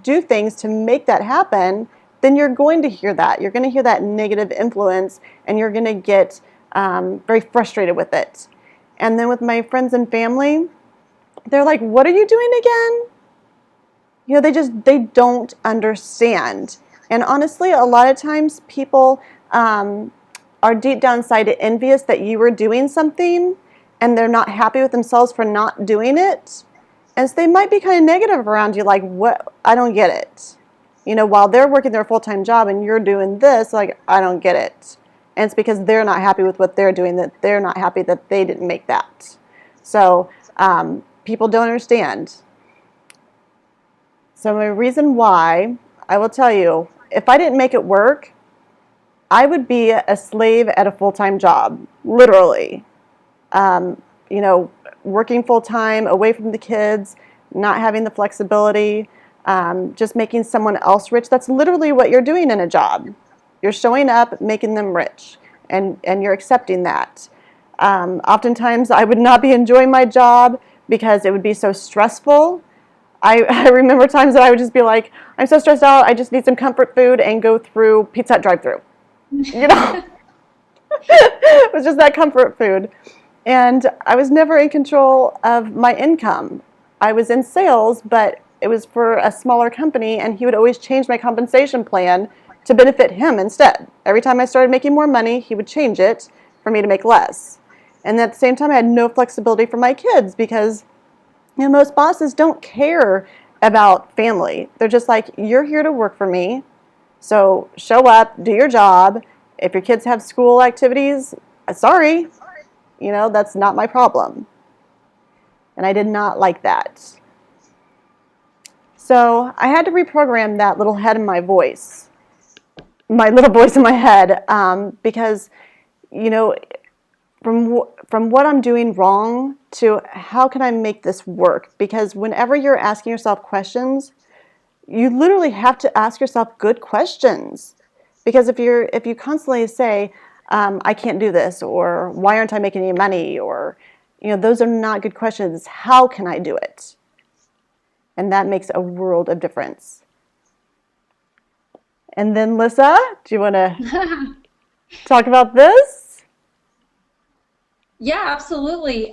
do things to make that happen, then you're going to hear that. You're going to hear that negative influence, and you're going to get very frustrated with it. And then with my friends and family, they're like, what are you doing again? They don't understand. And honestly, a lot of times people are deep down inside envious that you were doing something, and they're not happy with themselves for not doing it. And so they might be kind of negative around you, like, what? I don't get it. While they're working their full-time job and you're doing this, like, I don't get it. And it's because they're not happy with what they're doing, that they're not happy that they didn't make that. So people don't understand. So my reason why, I will tell you, if I didn't make it work, I would be a slave at a full-time job, literally. Working full-time, away from the kids, not having the flexibility, just making someone else rich. That's literally what you're doing in a job. You're showing up, making them rich, and you're accepting that. Oftentimes, I would not be enjoying my job because it would be so stressful. I remember times that I would just be like, I'm so stressed out, I just need some comfort food and go through Pizza Hut drive-thru. It was just that comfort food. And I was never in control of my income. I was in sales, but it was for a smaller company, and he would always change my compensation plan to benefit him instead. Every time I started making more money, he would change it for me to make less. And at the same time, I had no flexibility for my kids because most bosses don't care about family. They're just like, you're here to work for me, so show up, do your job. If your kids have school activities, sorry, that's not my problem. And I did not like that. So I had to reprogram that little head in my voice, my little voice in my head, because, from what I'm doing wrong to how can I make this work? Because whenever you're asking yourself questions, you literally have to ask yourself good questions. Because if you constantly say, I can't do this, or why aren't I making any money, or those are not good questions. How can I do it? And that makes a world of difference. And then, Lissa, do you want to talk about this? Yeah, absolutely.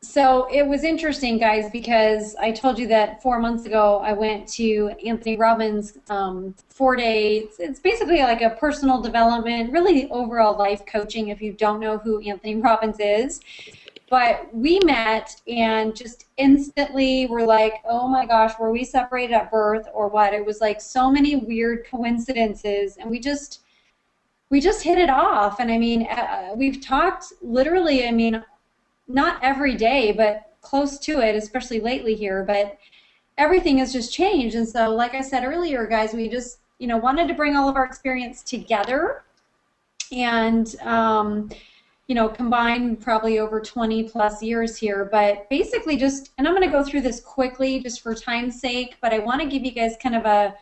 So it was interesting, guys, because I told you that 4 months ago I went to Anthony Robbins' 4-day. It's basically like a personal development, really overall life coaching if you don't know who Anthony Robbins is. But we met and just instantly were like, oh my gosh, were we separated at birth or what? It was like so many weird coincidences, and we just hit it off. And I mean, we've talked literally, I mean, not every day, but close to it, especially lately here. But everything has just changed. And so, like I said earlier, guys, we just, wanted to bring all of our experience together and, combine probably over 20 plus years here. But basically and I'm going to go through this quickly just for time's sake, but I want to give you guys kind of a,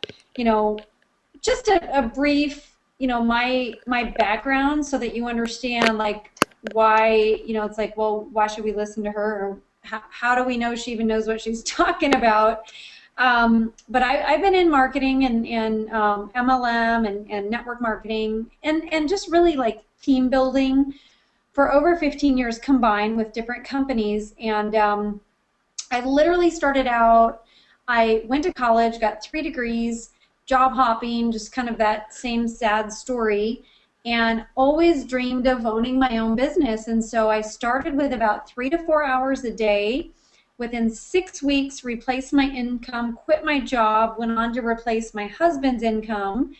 just a brief, my background so that you understand, like, why, it's like, well, why should we listen to her? Or how do we know she even knows what she's talking about? But I've been in marketing and MLM and network marketing and just really like team building for over 15 years combined with different companies. And I literally started out, I went to college, got 3 degrees, job hopping, just kind of that same sad story, and always dreamed of owning my own business. And so I started with about 3 to 4 hours a day. Within 6 weeks, replaced my income, quit my job, went on to replace my husband's income.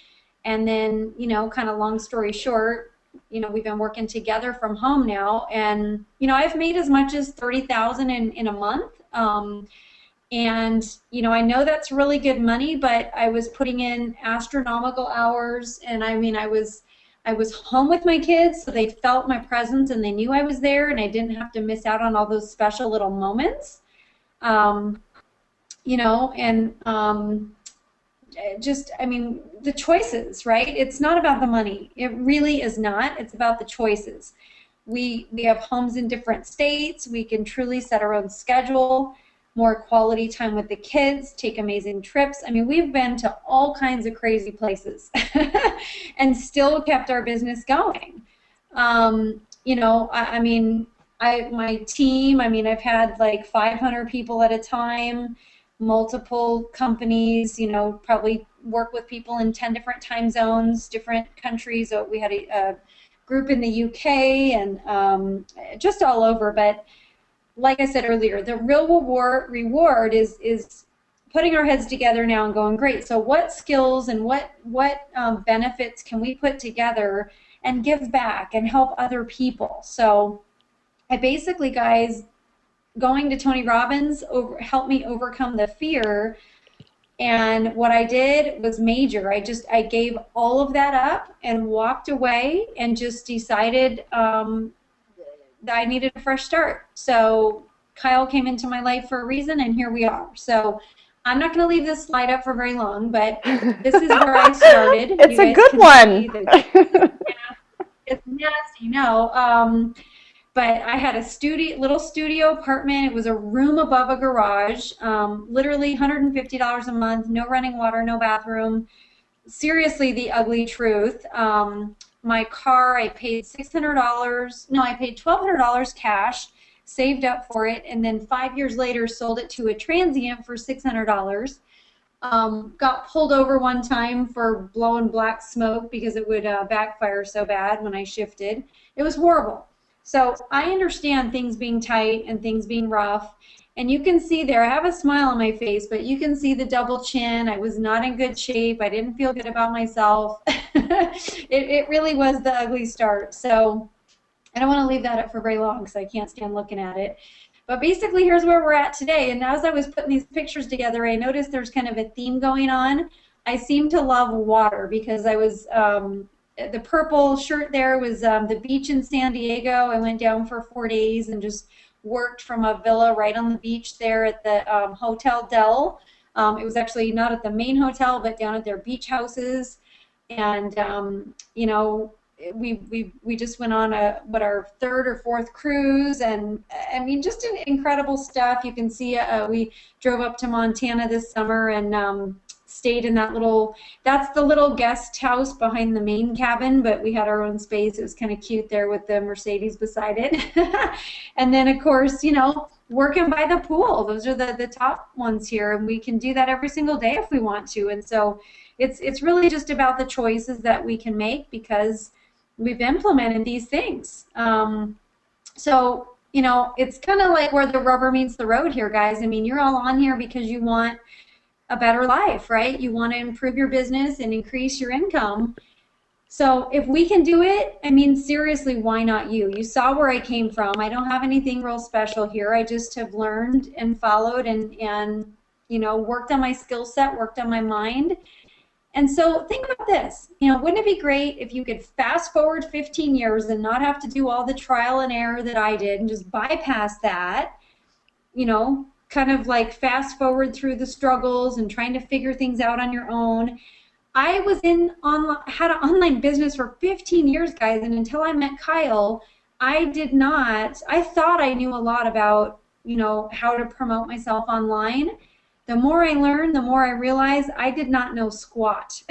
And then, kind of long story short, we've been working together from home now, and I've made as much as 30,000 in a month. And I know that's really good money, but I was putting in astronomical hours, and I was home with my kids, so they felt my presence and they knew I was there, and I didn't have to miss out on all those special little moments. Um, and the choices, right? It's not about the money. It really is not. It's about the choices. We have homes in different states. We can truly set our own schedule, more quality time with the kids, take amazing trips. We've been to all kinds of crazy places and still kept our business going. My team, I've had like 500 people at a time, multiple companies, probably work with people in 10 different time zones, different countries. So we had a group in the UK and just all over. But like I said earlier, the real reward is putting our heads together now and going, great, so what skills and what benefits can we put together and give back and help other people? So I basically, guys, going to Tony Robbins helped me overcome the fear. And what I did was major. I gave all of that up and walked away and just decided that I needed a fresh start. So Kyle came into my life for a reason, and here we are. So I'm not going to leave this slide up for very long, but this is where I started. It's a good one. It's nasty, but I had a little studio apartment. It was a room above a garage, literally $150 a month, no running water, no bathroom. Seriously, the ugly truth. My car, I paid $600. No, I paid $1,200 cash, saved up for it, and then 5 years later sold it to a transient for $600. Got pulled over one time for blowing black smoke because it would backfire so bad when I shifted. It was horrible. So I understand things being tight and things being rough. And you can see there, I have a smile on my face, but you can see the double chin. I was not in good shape. I didn't feel good about myself. It really was the ugly start. So I don't want to leave that up for very long because I can't stand looking at it. But basically, here's where we're at today. And as I was putting these pictures together, I noticed there's kind of a theme going on. I seem to love water because I was, the purple shirt there was the beach in San Diego. I went down for 4 days and just worked from a villa right on the beach there at the Hotel Del. It was actually not at the main hotel, but down at their beach houses. And, we just went on our third or fourth cruise, and just incredible stuff. You can see we drove up to Montana this summer and stayed in that's the little guest house behind the main cabin, but we had our own space. It was kind of cute there with the Mercedes beside it. And then, of course, working by the pool. Those are the top ones here, and we can do that every single day if we want to. And so it's really just about the choices that we can make because we've implemented these things. So, it's kind of like where the rubber meets the road here, guys. You're all on here because you want a better life, right? You want to improve your business and increase your income. So if we can do it, seriously, why not you? You saw where I came from. I don't have anything real special here. I just have learned and followed and worked on my skill set, worked on my mind. And so think about this. Wouldn't it be great if you could fast forward 15 years and not have to do all the trial and error that I did and just bypass that, kind of like fast forward through the struggles and trying to figure things out on your own. I was had an online business for 15 years, guys, and until I met Kyle, I thought I knew a lot about, how to promote myself online. The more I learned, the more I realized I did not know squat.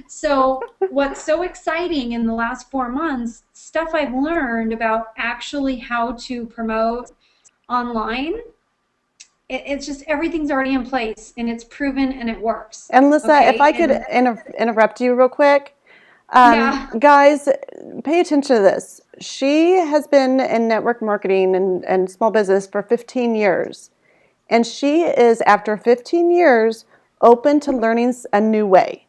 So what's so exciting in the last 4 months, stuff I've learned about actually how to promote online, it's just everything's already in place and it's proven and it works. And Lisa, if I could interrupt you real quick. Guys, pay attention to this. She has been in network marketing and small business for 15 years. And she is, after 15 years, open to learning a new way.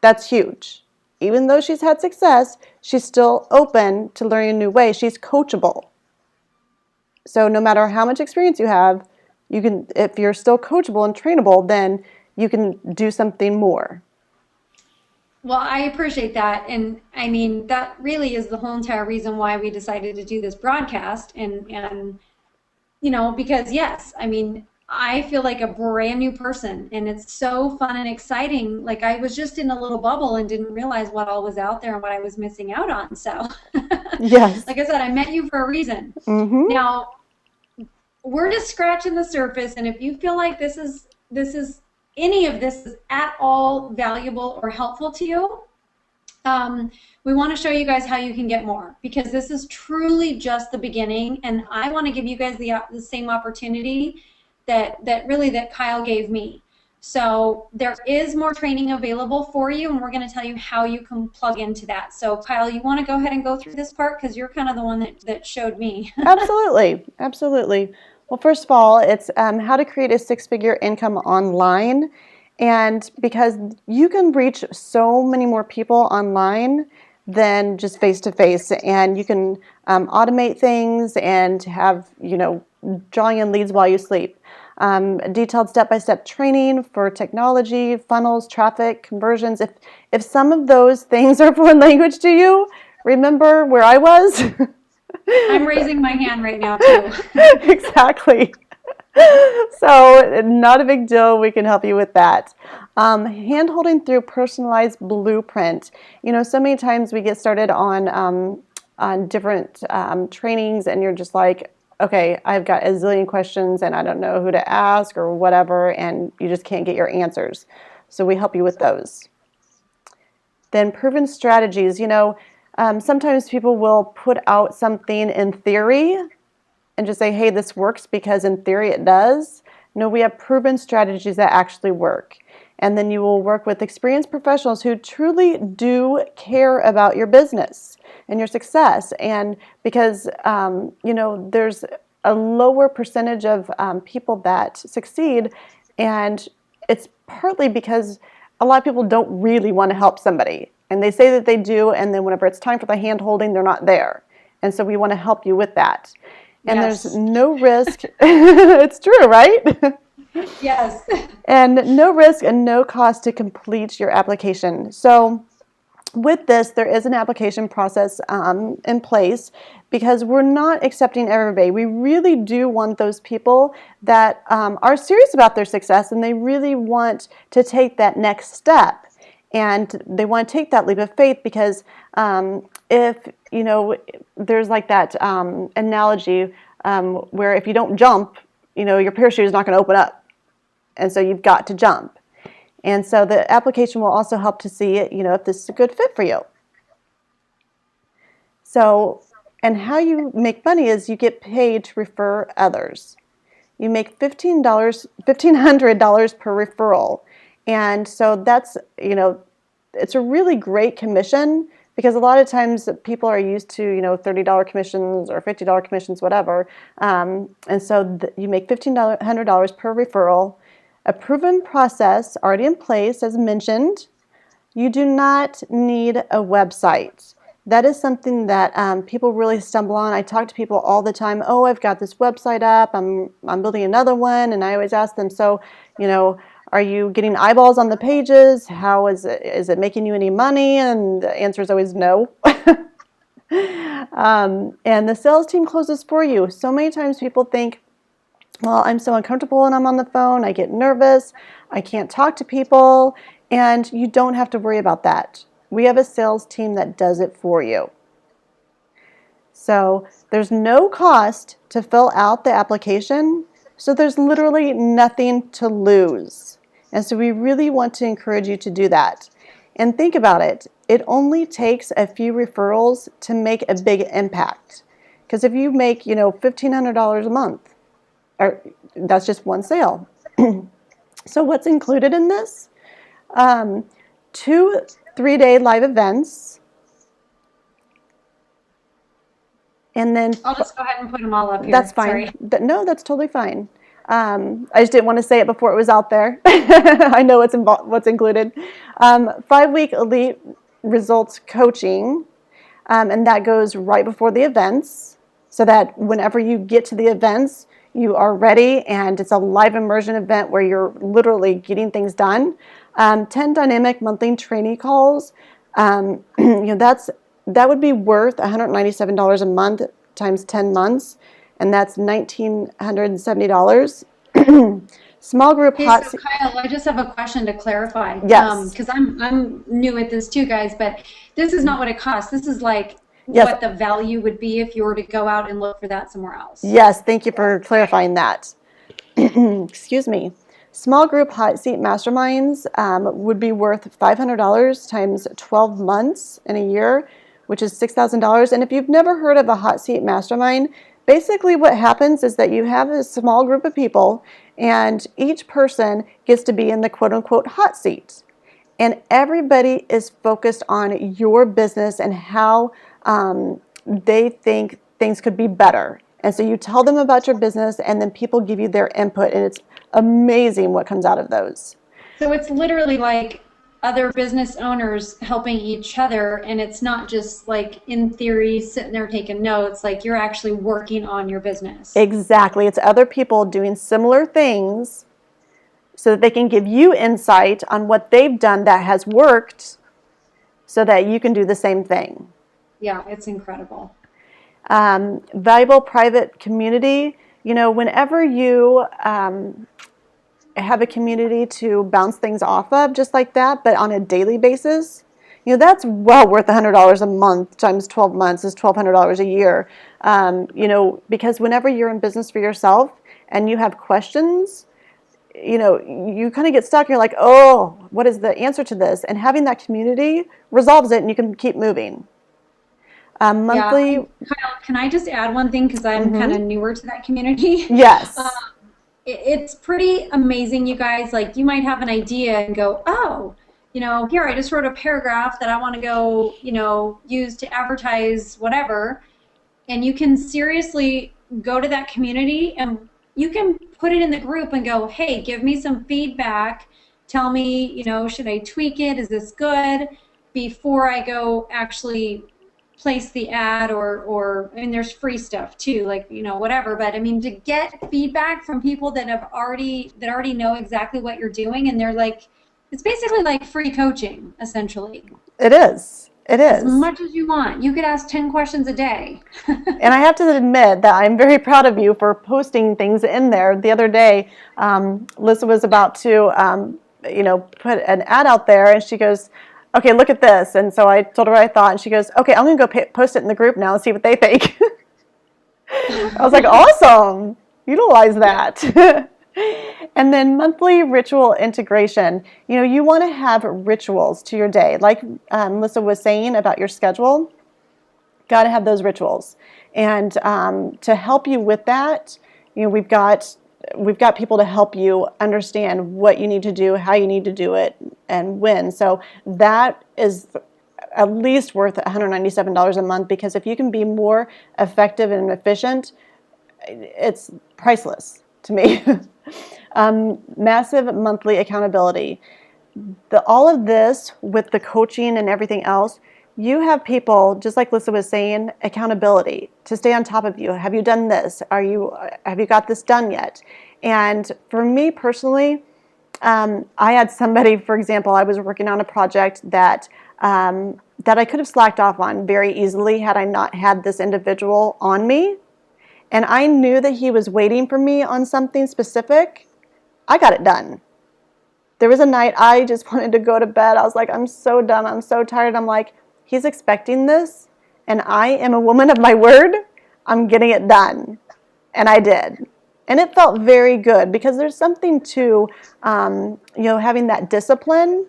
That's huge. even though she's had success, she's still open to learning a new way. She's coachable. So no matter how much experience you have, you can, if you're still coachable and trainable, then you can do something more. Well, I appreciate that. And I mean, that really is the whole entire reason why we decided to do this broadcast. And because yes, I mean, I feel like a brand new person and it's so fun and exciting. Like I was just in a little bubble and didn't realize what all was out there and what I was missing out on. So Yes. like I said, I met you for a reason. Mm-hmm. Now, we're just scratching the surface, and if you feel like this is any of this is at all valuable or helpful to you, we want to show you guys how you can get more, because this is truly just the beginning, and I want to give you guys the same opportunity that Kyle gave me. So there is more training available for you, and we're going to tell you how you can plug into that. So Kyle, you want to go ahead and go through this part, because you're kind of the one that showed me. Absolutely. Absolutely. Well, first of all, it's how to create a six-figure income online. And because you can reach so many more people online than just face-to-face, and you can automate things and have, drawing in leads while you sleep. Detailed step-by-step training for technology, funnels, traffic, conversions. If some of those things are foreign language to you, remember where I was? I'm raising my hand right now too. Exactly. So not a big deal. We can help you with that. Hand-holding through personalized blueprint. So many times we get started on different trainings, and you're just like, okay, I've got a zillion questions and I don't know who to ask or whatever, and you just can't get your answers. So we help you with those. Then proven strategies. Sometimes people will put out something in theory and just say, hey, this works because in theory it does. No, we have proven strategies that actually work. And then you will work with experienced professionals who truly do care about your business and your success. And because, there's a lower percentage of people that succeed, and it's partly because a lot of people don't really want to help somebody. And they say that they do, and then whenever it's time for the hand-holding, they're not there. And so we want to help you with that. And Yes. There's no risk. It's true, right? Yes. And no risk and no cost to complete your application. So with this, there is an application process in place, because we're not accepting everybody. We really do want those people that are serious about their success, and they really want to take that next step. And they want to take that leap of faith, because if, there's like that analogy where if you don't jump, your parachute is not going to open up. And so you've got to jump. And so the application will also help to see, if this is a good fit for you. So, and how you make money is you get paid to refer others. You make $1,500 per referral. And so that's, it's a really great commission, because a lot of times people are used to, $30 commissions or $50 commissions, whatever. And so you make $1,500 per referral. A proven process already in place, as mentioned. You do not need a website. That is something that people really stumble on. I talk to people all the time. Oh, I've got this website up. I'm building another one, and I always ask them, so, are you getting eyeballs on the pages? How is it? Is it making you any money? And the answer is always no. And the sales team closes for you. So many times people think, well, I'm so uncomfortable when I'm on the phone. I get nervous. I can't talk to people. And you don't have to worry about that. We have a sales team that does it for you. So there's no cost to fill out the application. So there's literally nothing to lose. And so we really want to encourage you to do that. And think about it. It only takes a few referrals to make a big impact. Because if you make, $1,500 a month, or that's just one sale. So what's included in this? 2 3-day live events. And then I'll just go ahead and put them all up here. that's fine. Sorry. No, that's totally fine. I just didn't want to say it before it was out there. I know what's included. 5-week elite results coaching, and that goes right before the events, so that whenever you get to the events, you are ready, and it's a live immersion event where you're literally getting things done. 10 dynamic monthly training calls, that would be worth $197 a month times 10 months, and that's $1,970. Small group Hey, hot so seat. Kyle, I just have a question to clarify. Yes. Because I'm new at this too, guys, but this is not what it costs. This is like Yes. what the value would be if you were to go out and look for that somewhere else. Yes, thank you for clarifying that. Excuse me. Small group hot seat masterminds would be worth $500 times 12 months in a year, which is $6,000. And if you've never heard of a hot seat mastermind, basically what happens is that you have a small group of people, and each person gets to be in the quote unquote hot seat. And everybody is focused on your business and how they think things could be better. And so you tell them about your business, and then people give you their input, and it's amazing what comes out of those. So it's literally like other business owners helping each other, and it's not just like in theory sitting there taking notes, like you're actually working on your business. Exactly. It's other people doing similar things so that they can give you insight on what they've done that has worked so that you can do the same thing. Yeah, it's incredible. Valuable private community. Whenever you have a community to bounce things off of, just like that, but on a daily basis, that's well worth $100 a month times 12 months is $1,200 a year. Because whenever you're in business for yourself and you have questions, you kind of get stuck. You're like, oh, what is the answer to this? And having that community resolves it, and you can keep moving. Monthly. Yeah. Kyle, can I just add one thing because I'm kind of newer to that community? Yes. It's pretty amazing, you guys. Like, you might have an idea and go, oh, here, I just wrote a paragraph that I want to go, use to advertise whatever. And you can seriously go to that community and you can put it in the group and go, hey, give me some feedback. Tell me, should I tweak it? Is this good? Before I go actually place the ad or there's free stuff too, like, whatever. But to get feedback from people that already know exactly what you're doing, and they're like, it's basically like free coaching, essentially. It is. As much as you want. You could ask 10 questions a day. And I have to admit that I'm very proud of you for posting things in there. The other day, Lisa was about to, put an ad out there, and she goes, okay, look at this. And so I told her what I thought, and she goes, okay, I'm going to go post it in the group now and see what they think. I was like, awesome. Utilize that. And then monthly ritual integration. You want to have rituals to your day. Like Melissa was saying about your schedule, got to have those rituals. And to help you with that, we've got people to help you understand what you need to do, how you need to do it, and when. So that is at least worth $197 a month, because if you can be more effective and efficient, it's priceless to me. Massive monthly accountability. All of this with the coaching and everything else, you have people, just like Lisa was saying, accountability to stay on top of you. Have you done this? Have you got this done yet? And for me personally, I had somebody, for example, I was working on a project that I could have slacked off on very easily had I not had this individual on me. And I knew that he was waiting for me on something specific. I got it done. There was a night I just wanted to go to bed. I was like, I'm so done. I'm so tired. I'm like, he's expecting this, and I am a woman of my word. I'm getting it done. And I did. And it felt very good, because there's something to, having that discipline.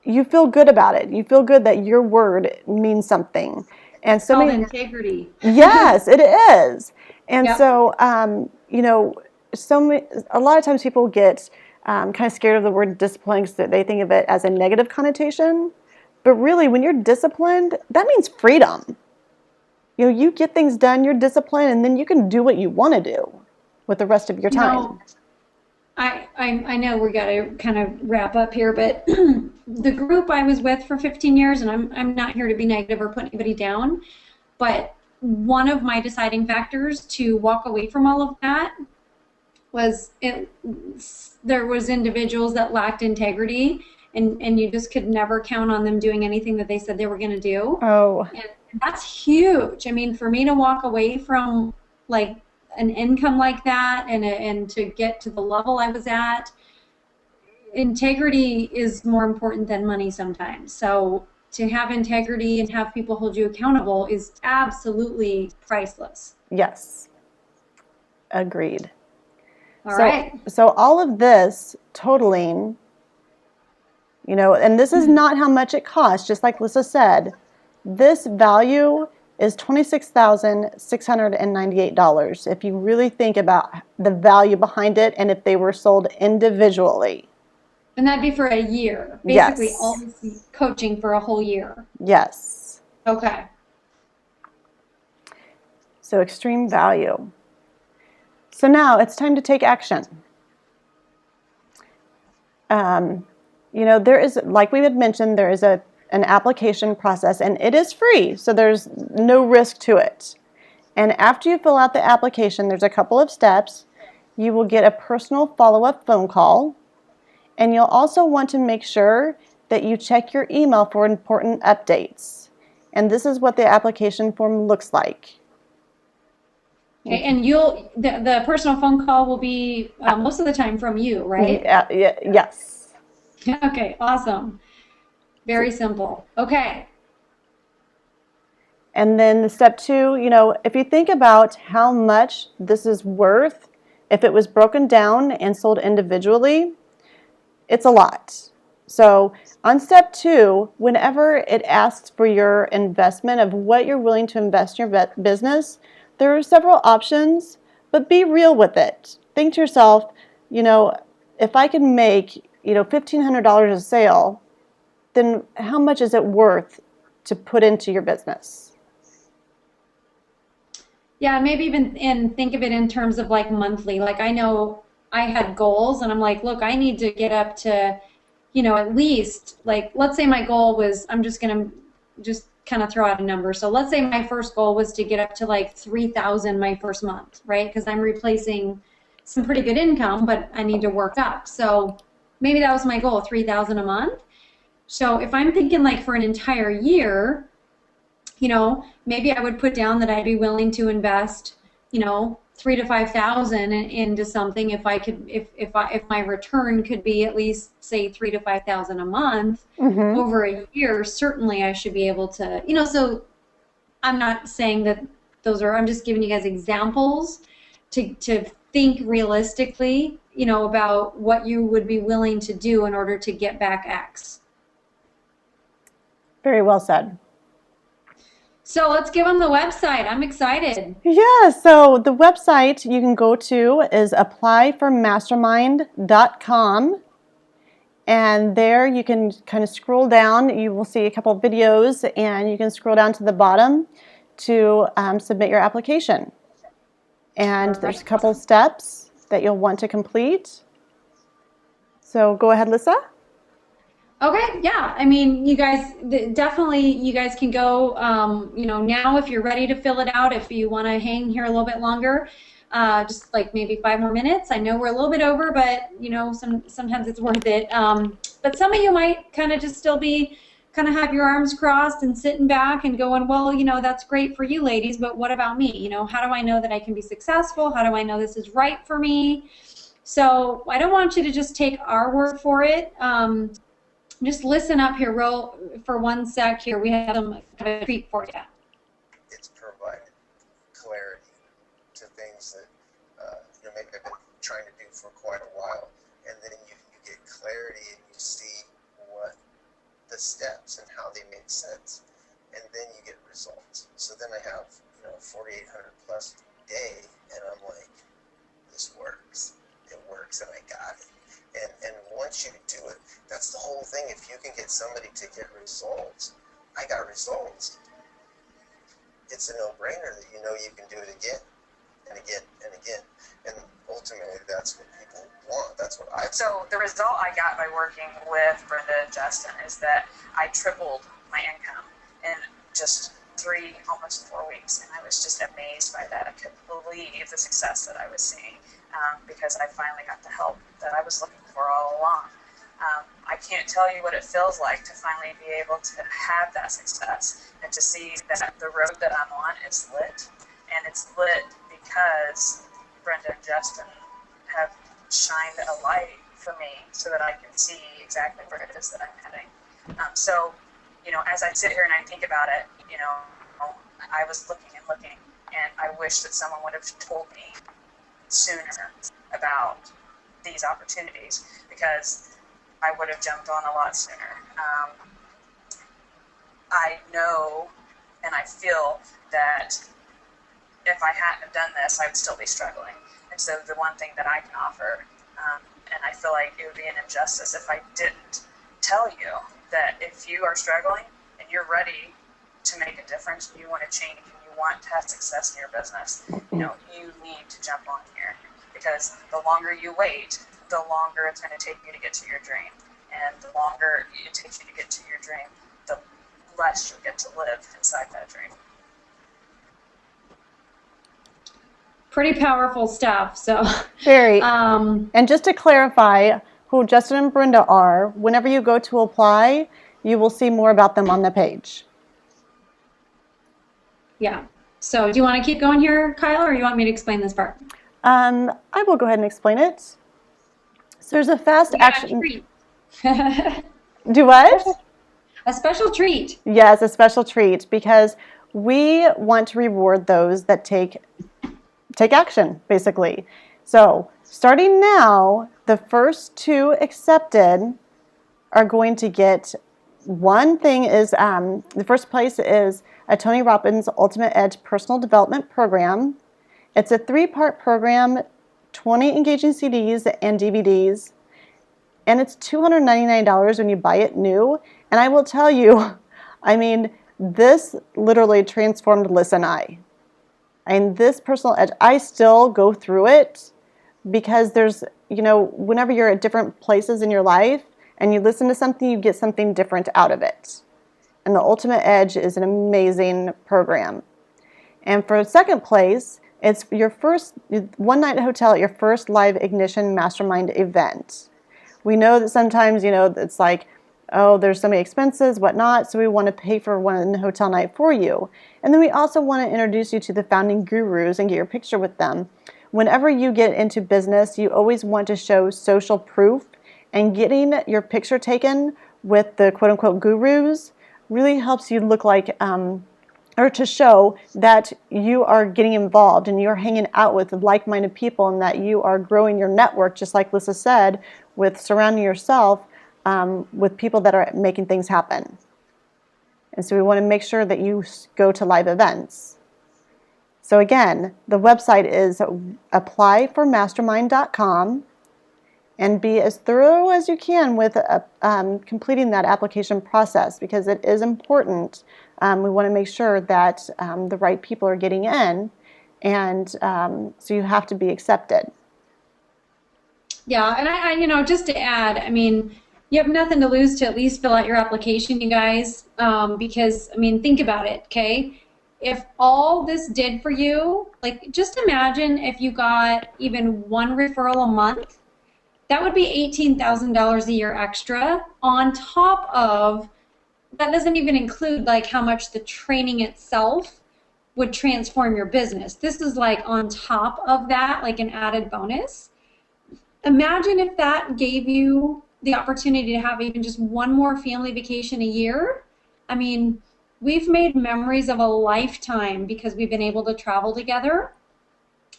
You feel good about it. You feel good that your word means something. And so called integrity. Yes, it is. And Yep. so, a lot of times people get kind of scared of the word discipline because they think of it as a negative connotation. But really, when you're disciplined, that means freedom. You get things done, you're disciplined, and then you can do what you want to do with the rest of your time. I know we got to kind of wrap up here, but the group I was with for 15 years, and I'm not here to be negative or put anybody down, but one of my deciding factors to walk away from all of that was there was individuals that lacked integrity, and you just could never count on them doing anything that they said they were going to do. Oh, And that's huge. I mean, for me to walk away from like an income like that and to get to the level I was at, integrity is more important than money sometimes. So to have integrity and have people hold you accountable is absolutely priceless. yes. Agreed. All right. So all of this totaling, you know, and this is not how much it costs, just like Lissa said. This value is $26,698 if you really think about the value behind it and if they were sold individually. And that'd be for a year. Basically, Yes. all this coaching for a whole year. Yes. Okay. So extreme value. So now it's time to take action. You know, there is, like we had mentioned, there is an application process, and it is free, so there's no risk to it. And after you fill out the application, there's a couple of steps. You will get a personal follow-up phone call, and you'll also want to make sure that you check your email for important updates. And this is what the application form looks like. Okay, and the personal phone call will be most of the time from you, right? Yes. Okay, awesome. Very simple. Okay. And then the step 2, you know, if you think about how much this is worth, if it was broken down and sold individually, it's a lot. So on step 2, whenever it asks for your investment of what you're willing to invest in your business, there are several options, but be real with it. Think to yourself, you know, if I can make, you know, $1,500 a sale, then how much is it worth to put into your business? Yeah, maybe even think of it in terms of like monthly. Like I know I had goals, and I'm like, look, I need to get up to, you know, at least like, let's say my goal was, I'm just gonna kind of throw out a number. So let's say my first goal was to get up to like 3,000 my first month, right? Because I'm replacing some pretty good income, but I need to work up. So maybe that was my goal, 3,000 a month. So if I'm thinking like for an entire year, you know, maybe I would put down that I'd be willing to invest, you know, 3,000 to 5,000 into something if I could, if my return could be at least say 3,000 to 5,000 a month over a year. Certainly, I should be able to, you know. So I'm not saying that those are. I'm just giving you guys examples to think realistically, you know, about what you would be willing to do in order to get back X. Very well said. So let's give them the website. I'm excited. Yeah, so the website you can go to is applyformastermind.com. And there you can kind of scroll down. You will see a couple of videos, and you can scroll down to the bottom to submit your application. And there's a couple steps that you'll want to complete. So go ahead, Lissa. Okay, yeah. I mean, you guys, definitely, you guys can go, you know, now if you're ready to fill it out. If you want to hang here a little bit longer, just like maybe 5 more minutes. I know we're a little bit over, but, you know, sometimes it's worth it. But some of you might kind of just still be, kind of have your arms crossed and sitting back and going, well, you know, that's great for you ladies, but what about me? You know, how do I know that I can be successful? How do I know this is right for me? So I don't want you to just take our word for it. Just listen up here for 1 sec here. We have some kind of treat for you. It's provided clarity to things that you know, maybe I've been trying to do for quite a while, and then you get clarity and you see what the steps and how they make sense, and then you get results. So then I have, you know, 4,800 plus day, and I'm like, this works. It works, and I got it. And once you do it, that's the whole thing. If you can get somebody to get results, I got results. It's a no-brainer that you know you can do it again. and again and again. And ultimately, that's what people want. That's what I. So the result I got by working with Brenda and Justin is that I tripled my income in just almost 4 weeks, and I was just amazed by that. I couldn't believe the success that I was seeing because I finally got the help that I was looking for all along. I can't tell you what it feels like to finally be able to have that success and to see that the road that I'm on is lit, and it's lit because Brenda and Justin have shined a light for me so that I can see exactly where it is that I'm heading. So, as I sit here and I think about it, I was looking and looking, and I wish that someone would have told me sooner about these opportunities, because I would have jumped on a lot sooner. I know and I feel that if I hadn't done this, I would still be struggling. And so the one thing that I can offer, and I feel like it would be an injustice if I didn't tell you that if you are struggling and you're ready to make a difference, and you want to change, and you want to have success in your business, you need to jump on here, because the longer you wait, the longer it's going to take you to get to your dream. And the longer it takes you to get to your dream, the less you'll get to live inside that dream. Pretty powerful stuff. So Very. And just to clarify who Justin and Brenda are, whenever you go to apply, you will see more about them on the page. yeah. So do you want to keep going here, Kyle, or you want me to explain this part? I will go ahead and explain it. So there's a fast We got a action. treat. Do what? A special treat. Yes, a special treat, because we want to reward those that take action, basically. So starting now, the first 2 accepted are going to get one thing. Is the first place is a Tony Robbins Ultimate Edge Personal Development Program. It's a 3-part program, 20 engaging CDs and DVDs, and it's $299 when you buy it new. And I will tell you, this literally transformed Liz and I. And this Personal Edge, I still go through it, because there's, whenever you're at different places in your life and you listen to something, you get something different out of it. And the Ultimate Edge is an amazing program. And for second place, it's your first one night hotel at your first live Ignition Mastermind event. We know that sometimes, it's like, oh, there's so many expenses, whatnot, so we want to pay for one hotel night for you. And then we also want to introduce you to the founding gurus and get your picture with them. Whenever you get into business, you always want to show social proof, and getting your picture taken with the quote-unquote gurus really helps you look like, or to show that you are getting involved and you're hanging out with like-minded people, and that you are growing your network, just like Lisa said, with surrounding yourself with people that are making things happen. And so we want to make sure that you go to live events. So again, the website is applyformastermind.com, and be as thorough as you can with completing that application process, because it is important. We want to make sure that the right people are getting in, and so you have to be accepted. Yeah, and I just to add, you have nothing to lose to at least fill out your application, you guys, because, think about it, okay? If all this did for you, like, just imagine if you got even one referral a month, that would be $18,000 a year extra on top of, that doesn't even include, like, how much the training itself would transform your business. This is, like, on top of that, like an added bonus. Imagine if that gave you the opportunity to have even just one more family vacation a year. We've made memories of a lifetime because we've been able to travel together,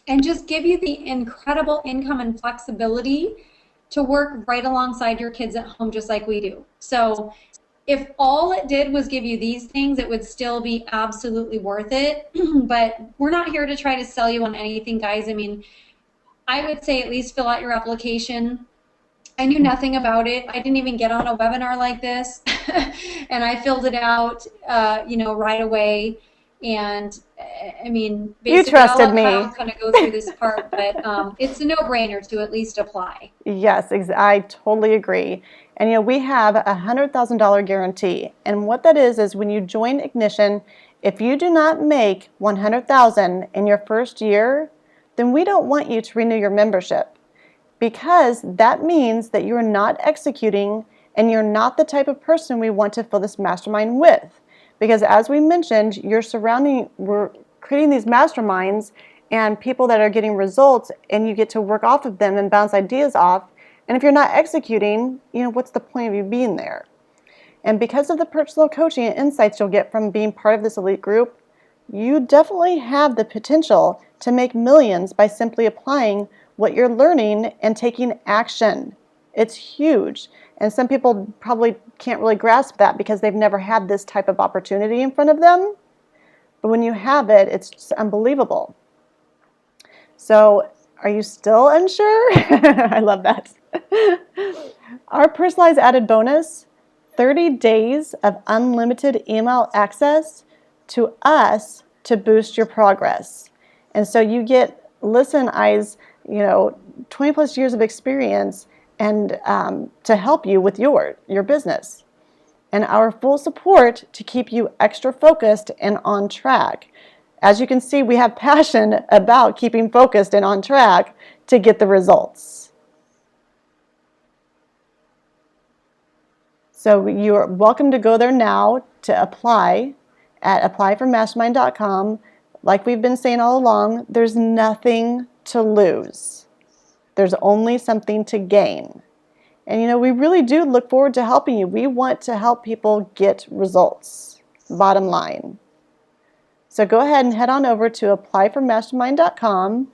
and just give you the incredible income and flexibility to work right alongside your kids at home, just like we do. So if all it did was give you these things, it would still be absolutely worth it. But we're not here to try to sell you on anything, guys. I would say at least fill out your application. I knew nothing about it. I didn't even get on a webinar like this. And I filled it out, right away. And I mean, You basically, I'll trusted let me. Kyle kind of go through this part, but it's a no-brainer to at least apply. Yes, I totally agree. And we have a $100,000 guarantee. And what that is when you join Ignition, if you do not make $100,000 in your first year, then we don't want you to renew your membership, because that means that you're not executing and you're not the type of person we want to fill this mastermind with. Because as we mentioned, we're creating these masterminds and people that are getting results, and you get to work off of them and bounce ideas off. And if you're not executing, what's the point of you being there? And because of the personal coaching and insights you'll get from being part of this elite group, you definitely have the potential to make millions by simply applying what you're learning and taking action. It's huge. And some people probably can't really grasp that because they've never had this type of opportunity in front of them. But when you have it, it's just unbelievable. So, are you still unsure? I love that. Our personalized added bonus, 30 days of unlimited email access to us to boost your progress. And so you get Listen I's 20 plus years of experience and to help you with your business, and our full support to keep you extra focused and on track. As you can see, we have passion about keeping focused and on track to get the results. So you're welcome to go there now to apply at applyformastermind.com. Like we've been saying all along, there's nothing to lose. There's only something to gain. And we really do look forward to helping you. We want to help people get results, bottom line. So go ahead and head on over to applyformastermind.com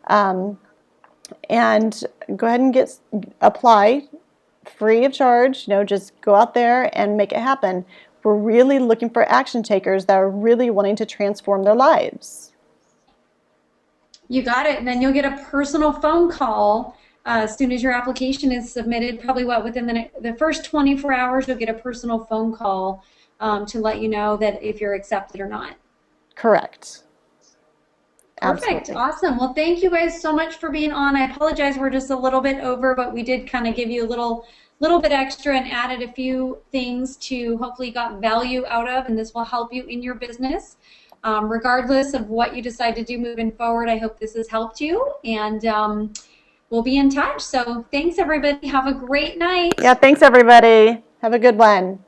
and go ahead and apply free of charge. Just go out there and make it happen. We're really looking for action takers that are really wanting to transform their lives. You got it. And then you'll get a personal phone call as soon as your application is submitted. Probably within the first 24 hours, you'll get a personal phone call to let you know that if you're accepted or not. Correct. Perfect. Absolutely. Awesome. Well, thank you guys so much for being on. I apologize, we're just a little bit over, but we did kind of give you a little bit extra and added a few things to hopefully you got value out of, and this will help you in your business. Regardless of what you decide to do moving forward, I hope this has helped you, and we'll be in touch. So thanks, everybody. Have a great night. Yeah, thanks, everybody. Have a good one.